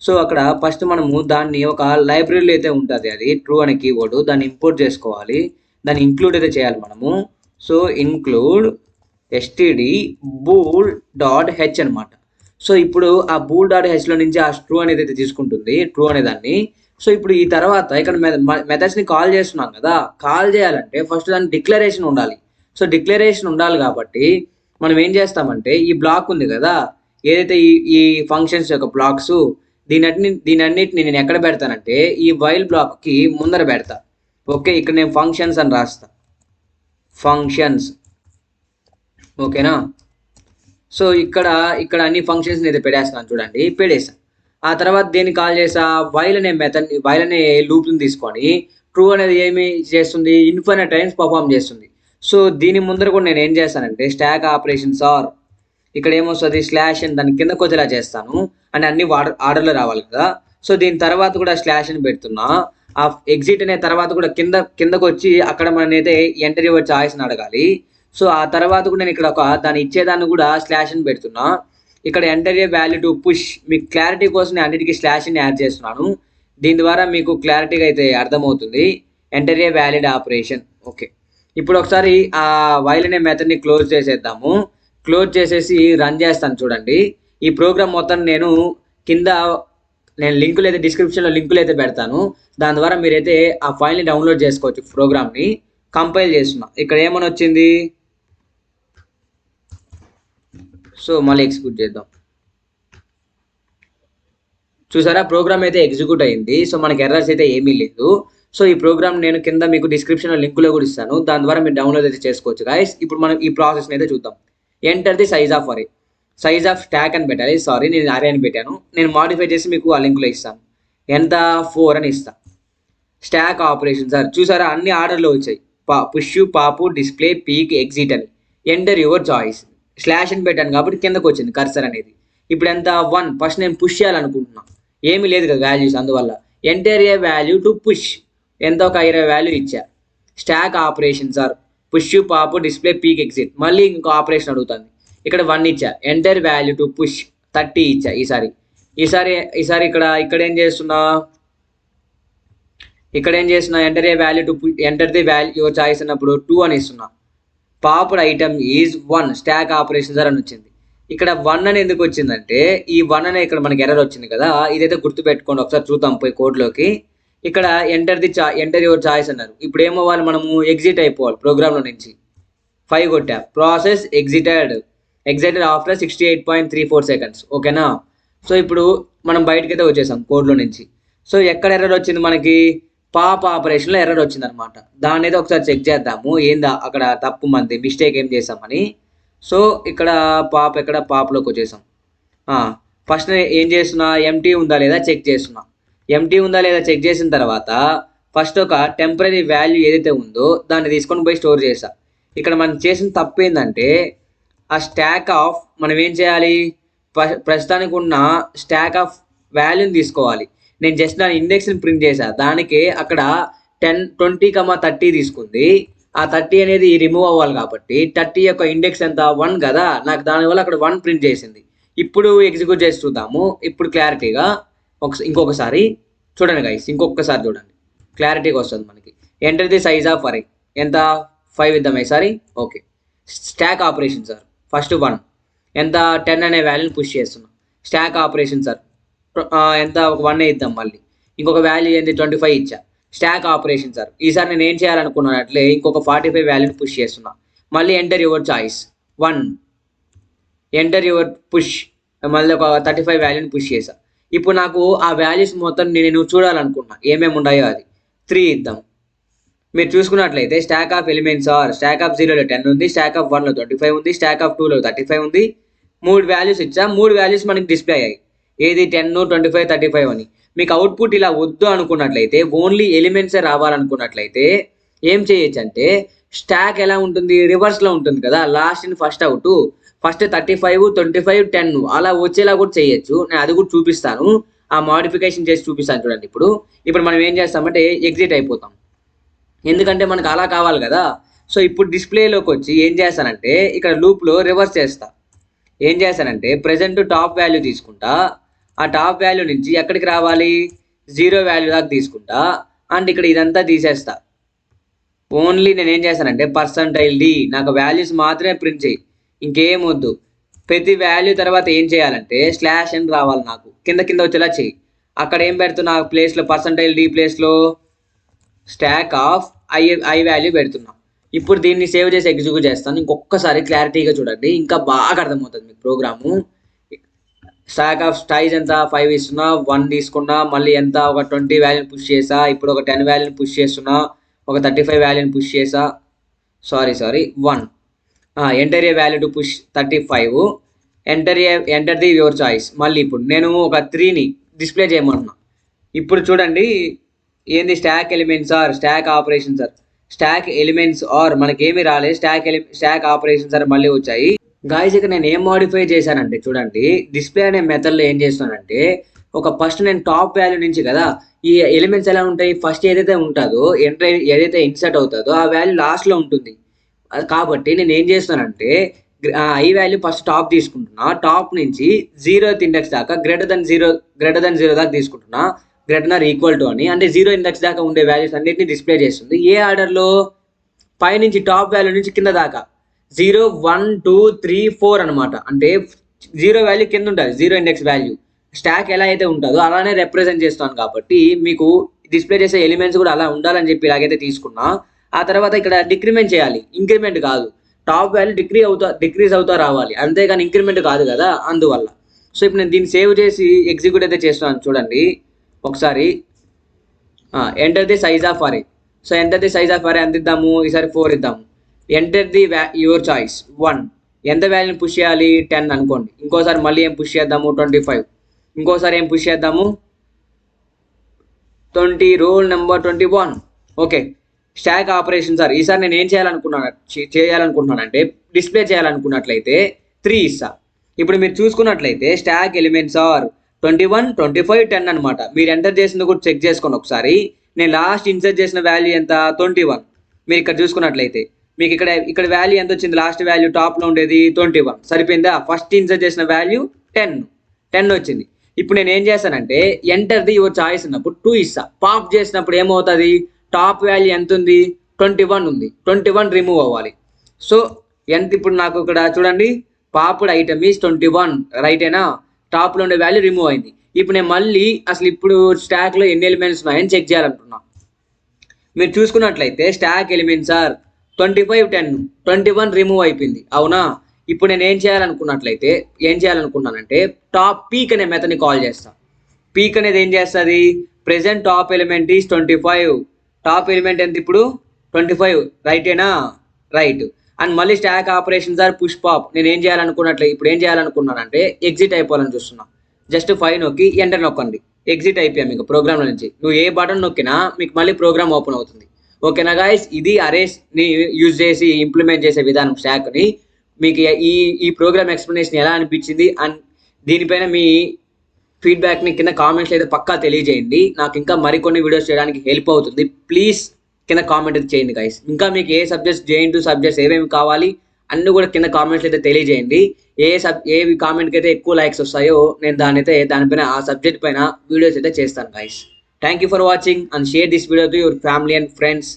సో అక్కడ ఫస్ట్ మనము దాన్ని ఒక లైబ్రరీలో అయితే ఉంటుంది అది ట్రూ అనే కీవర్డ్, దాన్ని ఇంపోర్ట్ చేసుకోవాలి, దాన్ని ఇంక్లూడ్ అయితే చేయాలి మనము. So include std bool dot H అనమాట. సో ఇప్పుడు ఆ బూల్ డాట్ హెచ్లో నుంచి ఆ ట్రూ అనేది అయితే తీసుకుంటుంది, ట్రూ అనే దాన్ని. సో ఇప్పుడు ఈ తర్వాత ఇక్కడ మెథడ్స్ని కాల్ చేస్తున్నాం కదా, కాల్ చేయాలంటే ఫస్ట్ దాని డిక్లరేషన్ ఉండాలి. సో డిక్లరేషన్ ఉండాలి కాబట్టి మనం ఏం చేస్తామంటే ఈ బ్లాక్ ఉంది కదా, ఏదైతే ఈ ఫంక్షన్స్ యొక్క బ్లాక్స్, దీనన్నిటిని నేను ఎక్కడ పెడతానంటే ఈ వైల్ బ్లాక్కి ముందర పెడతా. ఓకే, ఇక్కడ నేను ఫంక్షన్స్ అని రాస్తా, ఫంక్షన్స్. ఓకేనా, సో ఇక్కడ అన్ని ఫంక్షన్స్ అయితే పెట్టేస్తాను చూడండి, పెట్టేసాను. ఆ తర్వాత దేన్ని కాల్ చేసా, వైల్ అనే మెథడ్, వైల్ అనే లూప్ని తీసుకొని ట్రూ అనేది ఏమి చేస్తుంది, ఇన్ఫినిట్ టైమ్స్ పర్ఫామ్ చేస్తుంది. సో దీని ముందర కూడా నేను ఏం చేస్తానంటే స్టాక్ ఆపరేషన్స్ ఆర్ ఇక్కడ ఏమొస్తుంది స్లాష్ అని దాని కిందకు వచ్చేలా చేస్తాను, అంటే అన్ని ఆర్డర్లో రావాలి కదా. సో దీని తర్వాత కూడా స్లాష్ అని పెడుతున్నా, ఆ ఎగ్జిట్ అనే తర్వాత కూడా కిందకు వచ్చి అక్కడ మనైతే ఎంటర్ యువర్ చాయిస్ అని అడగాలి. సో ఆ తర్వాత కూడా నేను ఇక్కడ దాన్ని ఇచ్చేదాన్ని కూడా స్లాష్ అని పెడుతున్నా, ఇక్కడ enter a value to push. మీకు క్లారిటీ కోసం నేను అన్నిటికీ స్లాష్ని యాడ్ చేస్తున్నాను, దీని ద్వారా మీకు క్లారిటీగా అయితే అర్థమవుతుంది. Enter a valid operation. Okay, ఇప్పుడు ఒకసారి ఆ వైల్ అనే మెథడ్ని క్లోజ్ చేసేద్దాము. క్లోజ్ చేసేసి రన్ చేస్తాను చూడండి. ఈ ప్రోగ్రామ్ మొత్తం నేను లింకులు అయితే డిస్క్రిప్షన్లో లింకులు అయితే పెడతాను, దాని ద్వారా మీరైతే ఆ ఫైల్ని డౌన్లోడ్ చేసుకోవచ్చు. ప్రోగ్రామ్ని కంపైల్ చేస్తున్నా, ఇక్కడ ఏమని వచ్చింది, సో మళ్ళీ ఎగ్జిక్యూట్ చేద్దాం. చూసారా, ప్రోగ్రామ్ అయితే ఎగ్జిక్యూట్ అయింది. సో మనకి ఎర్రర్స్ అయితే ఏమీ లేదు. సో ఈ ప్రోగ్రామ్ నేను కింద మీకు డిస్క్రిప్షన్లో లింకులో కూడా ఇస్తాను, దాని ద్వారా మీరు డౌన్లోడ్ అయితే చేసుకోవచ్చు గాయస్. ఇప్పుడు మనం ఈ ప్రాసెస్ని అయితే చూద్దాం. ఎంటర్ ది సైజ్ ఆఫ్ అరే, సైజ్ ఆఫ్ స్టాక్ అని పెట్టాలి, సారీ నేను అరే అని పెట్టాను, నేను మాడిఫై చేసి మీకు ఆ లింకులో ఇస్తాను. ఎంత 4 అని ఇస్తా. స్టాక్ ఆపరేషన్ సార్ చూసారా అన్ని ఆర్డర్లో వచ్చాయి, పుష్, పాపు, డిస్ప్లే, పీక్, ఎగ్జిట్ అని. ఎంటర్ యువర్ చాయిస్, స్లాష్ అని పెట్టాను కాబట్టి కిందకు వచ్చింది కర్సర్ అనేది. ఇప్పుడు ఎంత 1, ఫస్ట్ నేను పుష్ చేయాలనుకుంటున్నా, ఏమీ లేదు కదా వాల్యూస్, అందువల్ల enter a value to push, ఎంత ఒక 20 వాల్యూ ఇచ్చా. స్టాక్ ఆపరేషన్ సార్ పుష్, పాపు, డిస్ప్లే, పీక్, ఎగ్జిట్, మళ్ళీ ఇంకో ఆపరేషన్ అడుగుతుంది, ఇక్కడ 1 ఇచ్చా. ఎంటర్ వాల్యూ టు పుష్ 30 ఇచ్చా. ఈసారి ఇక్కడ ఏం చేస్తున్నా, enter a value to enter the value your choice అన్నప్పుడు 2 అని ఇస్తున్నా. Popped item is 1 stack operation sir అని వచ్చింది. ఇక్కడ 1 అని ఎందుకు వచ్చిందంటే ఈ 1 అనే ఇక్కడ మనకి ఎర్రర్ వచ్చింది కదా, ఇదైతే గుర్తుపెట్టుకోండి. ఒకసారి చూద్దాం పోయి కోడ్లోకి. ఇక్కడ ఎంటర్ యువర్ చాయిస్ అన్నారు, ఇప్పుడు ఏమవ్వాలి, మనము ఎగ్జిట్ అయిపోవాలి ప్రోగ్రామ్లో నుంచి. 5 కొట్టా, ప్రాసెస్ ఎగ్జిటెడ్ ఆఫ్టర్ 68.34 సెకండ్స్. ఓకేనా, సో ఇప్పుడు మనం బయటకి అయితే వచ్చేసాం కోడ్లో నుంచి. సో ఎక్కడ ఎర్రర్ వచ్చింది మనకి, పాప్ ఆపరేషన్లో ఎర్రర్ వచ్చింది అనమాట. దాన్ని అయితే ఒకసారి చెక్ చేద్దాము, ఏందా అక్కడ తప్పు మంది మిస్టేక్ ఏం చేసామని. సో ఇక్కడ పాప్లోకి వచ్చేసాం. ఫస్ట్ ఏం చేస్తున్నా, ఎంటీ ఉందా లేదా చెక్ చేస్తున్నా. ఎంటీ ఉందా లేదా చెక్ చేసిన తర్వాత ఫస్ట్ ఒక టెంపరీ వాల్యూ ఏదైతే ఉందో దాన్ని తీసుకొని పోయి స్టోర్ చేసా. ఇక్కడ మనం చేసిన తప్పు ఏంటంటే ఆ స్టాక్ ఆఫ్ మనం ఏం చేయాలి, ప్రస్తుతానికి ఉన్న స్టాక్ ఆఫ్ వాల్యూని తీసుకోవాలి. నేను జస్ట్ దాని ఇండెక్స్ని ప్రింట్ చేశా, దానికి అక్కడ 10, 20, 30 తీసుకుంది. ఆ 30 అనేది రిమూవ్ అవ్వాలి కాబట్టి 30 యొక్క ఇండెక్స్ ఎంత 1 కదా, నాకు దానివల్ల అక్కడ 1 ప్రింట్ చేసింది. ఇప్పుడు ఎగ్జిక్యూట్ చేసి చూద్దాము, ఇప్పుడు క్లారిటీగా ఇంకొకసారి చూడండి గైస్, ఇంకొకసారి చూడండి క్లారిటీగా వస్తుంది మనకి. ఎంటర్ ది సైజ్ ఆఫ్ అరే, ఎంత 5 ఇద్దాం ఈసారి. Okay, stock operation sir first 1 ఎంత 10 అనే వాల్యూని పుష్ చేస్తున్నాం. స్టాక్ ఆపరేషన్ సార్ ఎంత ఒక 1 ఇద్దాం, మళ్ళీ ఇంకొక వాల్యూ ఏంటి 25 ఇచ్చా. స్టాక్ ఆపరేషన్ సార్ ఈసారి నేను ఏం చేయాలనుకున్నాను అట్లే ఇంకొక 45 వాల్యూని పుష్ చేస్తున్నా. మళ్ళీ enter your choice 1, enter your push, మళ్ళీ ఒక 35 వాల్యూని పుష్ చేసా. ఇప్పుడు నాకు ఆ వాల్యూస్ మొత్తం నేను చూడాలనుకున్నా ఏమేమి ఉన్నాయో అది 3 ఇద్దాం. మీరు చూసుకున్నట్లయితే stack of elements are stack of 0లో 10 ఉంది, స్టాక్ ఆఫ్ 1లో 25 ఉంది, స్టాక్ ఆఫ్ 2లో 35 ఉంది. 3 వాల్యూస్ ఇచ్చా, 3 వాల్యూస్ మనకి డిస్ప్లే అయ్యాయి, ఏది 10, 25, 35 అని. మీకు అవుట్పుట్ ఇలా వద్దు అనుకున్నట్లయితే, ఓన్లీ ఎలిమెంట్సే రావాలనుకున్నట్లయితే ఏం చేయొచ్చు అంటే, స్టాక్ ఎలా ఉంటుంది, రివర్స్లో ఉంటుంది కదా, last in first out, first 35, 25, 10 అలా వచ్చేలా కూడా చేయొచ్చు. నేను అది కూడా చూపిస్తాను, ఆ మోడిఫికేషన్ చేసి చూపిస్తాను చూడండి. ఇప్పుడు మనం ఏం చేస్తామంటే ఎగ్జిట్ అయిపోతాం, ఎందుకంటే మనకు అలా కావాలి కదా. సో ఇప్పుడు డిస్ప్లేలోకి వచ్చి ఏం చేస్తానంటే, ఇక్కడ లూప్లో రివర్స్ చేస్తా. ఏం చేస్తానంటే ప్రెజెంట్ టాప్ వాల్యూ తీసుకుంటా, ఆ టాప్ వాల్యూ నుంచి ఎక్కడికి రావాలి, 0 వాల్యూ దాకా తీసుకుంటా, అండ్ ఇక్కడ ఇదంతా తీసేస్తా. ఓన్లీ నేను ఏం చేస్తానంటే %d, నాకు వాల్యూస్ మాత్రమే ప్రింట్ చేయి, ఇంకేం వద్దు. ప్రతి వాల్యూ తర్వాత ఏం చేయాలంటే స్లాష్ అని రావాలి, నాకు కింద కింద వచ్చేలా చెయ్యి. అక్కడ ఏం పెడుతున్నా ప్లేస్లో %d ప్లేస్లో స్టాక్ ఆఫ్ ఐ వాల్యూ పెడుతున్నా. ఇప్పుడు దీన్ని సేవ్ చేసి ఎగ్జిక్యూట్ చేస్తాను. ఇంకొకసారి క్లారిటీగా చూడండి, ఇంకా బాగా అర్థమవుతుంది మీకు ప్రోగ్రాము. స్టాక్ ఆఫ్ సైజ్ ఎంత 5 ఇస్తున్నా, 1 తీసుకున్నా, మళ్ళీ ఎంత ఒక 20 వాల్యూని పుష్ చేసా, ఇప్పుడు ఒక 10 వాల్యూని పుష్ చేస్తున్నా, ఒక 35 వాల్యూని పుష్ చేసా, sorry 1 enter a value to push 35, enter the your choice. మళ్ళీ ఇప్పుడు నేను ఒక 3ని డిస్ప్లే చేయమంటున్నా. ఇప్పుడు చూడండి ఏంది, stack elements are stack operations are stack elements are మనకేమి రాలేదు, స్టాక్ ఆపరేషన్స్ ఆర్ మళ్ళీ వచ్చాయి. గాయస్ ఇక్కడ నేను ఏం మోడిఫై చేశానంటే చూడండి, డిస్ప్లే అనే మెథడ్లో ఏం చేస్తున్నానంటే, ఫస్ట్ నేను టాప్ వాల్యూ నుంచి కదా, ఈ ఎలిమెంట్స్ ఎలా ఉంటాయి, ఫస్ట్ ఏదైతే ఉంటుందో ఏదైతే ఇన్సర్ట్ అవుతుందో ఆ వాల్యూ లాస్ట్లో ఉంటుంది. కాబట్టి నేను ఏం చేస్తున్నానంటే ఐ వాల్యూ ఫస్ట్ టాప్ తీసుకుంటున్నా, టాప్ నుంచి 0th ఇండెక్స్ దాకా గ్రేటర్ దెన్ జీరో దాకా తీసుకుంటున్నా, గ్రేటర్ ఆర్ ఈక్వల్ టు అని, అంటే 0 ఇండెక్స్ దాకా ఉండే వాల్యూస్ అన్నిటిని డిస్ప్లే చేస్తుంది. ఏ ఆర్డర్లో, పై నుంచి టాప్ వాల్యూ నుంచి కింద దాకా 0, 1, 2, 3, 4 అనమాట. అంటే 0 వాల్యూ కింద ఉంటుంది, 0 ఇండెక్స్ వాల్యూ. స్టాక్ ఎలా అయితే ఉంటుందో అలానే రిప్రజెంట్ చేస్తాను, కాబట్టి మీకు డిస్ప్లే చేసే ఎలిమెంట్స్ కూడా అలా ఉండాలని చెప్పి ఇలాగైతే తీసుకున్నా. ఆ తర్వాత ఇక్కడ డిక్రిమెంట్ చేయాలి, ఇంక్రిమెంట్ కాదు. టాప్ వాల్యూ డిక్రీజ్ అవుతా రావాలి, అంతేగాని ఇంక్రిమెంట్ కాదు కదా, అందువల్ల. సో ఇప్పుడు నేను దీన్ని సేవ్ చేసి ఎగ్జిక్యూట్ అయితే చేస్తున్నాను చూడండి ఒకసారి. ఎంటర్ ది సైజ్ ఆఫ్ అరే. So enter the size of అరే ఎంత ఇద్దాము, ఈసారి 4 ఇద్దాము. ఎంటర్ ది యువర్ చాయిస్ 1, ఎంత వాల్యూని పుష్ చేయాలి 10 అనుకోండి. ఇంకోసారి మళ్ళీ ఏం పుష్ చేద్దాము 25, ఇంకోసారి ఏం పుష్ చేద్దాము 20, roll number 21. Okay, stack operations are ఈసారి నేను ఏం చేయాలనుకుంటున్నానంటే డిస్ప్లే చేయాలనుకున్నట్లయితే 3 ఇస్తా. ఇప్పుడు మీరు చూసుకున్నట్లయితే స్టాక్ ఎలిమెంట్స్ ఆర్ 21, 25, 10 అనమాట. మీరు ఎంటర్ చేసింది కూడా చెక్ చేసుకోండి ఒకసారి. నేను లాస్ట్ ఇన్సర్ట్ చేసిన వాల్యూ ఎంత 21. మీరు ఇక్కడ చూసుకున్నట్లయితే మీకు ఇక్కడ వాల్యూ ఎంత వచ్చింది, లాస్ట్ వాల్యూ టాప్లో ఉండేది 21 సరిపోయిందా. ఫస్ట్ ఇన్సర్ట్ చేసిన వాల్యూ 10 వచ్చింది. ఇప్పుడు నేను ఏం చేస్తానంటే ఎంటర్ ది యువర్ చాయిస్ ఉన్నప్పుడు 2 ఇస్తా. పాప్ చేసినప్పుడు ఏమవుతుంది, టాప్ వాల్యూ ఎంత ఉంది 21 ఉంది, 21 రిమూవ్ అవ్వాలి. సో ఎంత, ఇప్పుడు నాకు ఇక్కడ చూడండి పాప్డ్ ఐటమ్ ఈస్ 21 రైటేనా, టాప్లో ఉండే వాల్యూ రిమూవ్ అయింది. ఇప్పుడు నేను మళ్ళీ అసలు ఇప్పుడు స్టాక్లో ఎన్ని ఎలిమెంట్స్ ఉన్నాయని చెక్ చేయాలనుకున్నా. మీరు చూసుకున్నట్లయితే స్టాక్ ఎలిమెంట్స్ ఆర్ 25, 10, 21 రిమూవ్ అయిపోయింది, అవునా. ఇప్పుడు నేను ఏం చేయాలనుకున్నానంటే టాప్ పీక్ అనే మెథడ్ని కాల్ చేస్తా. పీక్ అనేది ఏం చేస్తుంది, present top element is 25, top element ఎంత ఇప్పుడు 25 రైటేనా, రైట్. అండ్ మళ్ళీ stack operations are push pop. నేను ఇప్పుడు ఏం చేయాలనుకున్నానంటే ఎగ్జిట్ అయిపోవాలని చూస్తున్నా. జస్ట్ 5 నొక్కి ఎంటర్ నొక్కండి, ఎగ్జిట్ అయిపోయాం మీకు ప్రోగ్రామ్ నుంచి. నువ్వు ఏ బటన్ నొక్కినా మీకు మళ్ళీ ప్రోగ్రామ్ ఓపెన్ అవుతుంది. ఓకేనా గాయస్, ఇది అరేస్ని యూజ్ చేసి ఇంప్లిమెంట్ చేసే విధానం స్టాక్ని. మీకు ఈ ప్రోగ్రామ్ ఎక్స్ప్లెనేషన్ ఎలా అనిపించింది అండ్ దీనిపైన మీ ఫీడ్బ్యాక్ని కింద కామెంట్స్ అయితే పక్కా తెలియజేయండి. నాకు ఇంకా మరికొన్ని వీడియోస్ చేయడానికి హెల్ప్ అవుతుంది. ప్లీజ్ కింద కామెంట్ అయితే చేయండి గైస్. ఇంకా మీకు ఏ సబ్జెక్ట్స్, JNT సబ్జెక్ట్స్ ఏమేమి కావాలి అన్నీ కూడా కింద కామెంట్స్ అయితే తెలియజేయండి. ఏ కామెంట్కి అయితే ఎక్కువ లైక్స్ వస్తాయో నేను దానిపైన ఆ సబ్జెక్ట్ పైన వీడియోస్ అయితే చేస్తాను guys. Thank you for watching and share this video to your family and friends.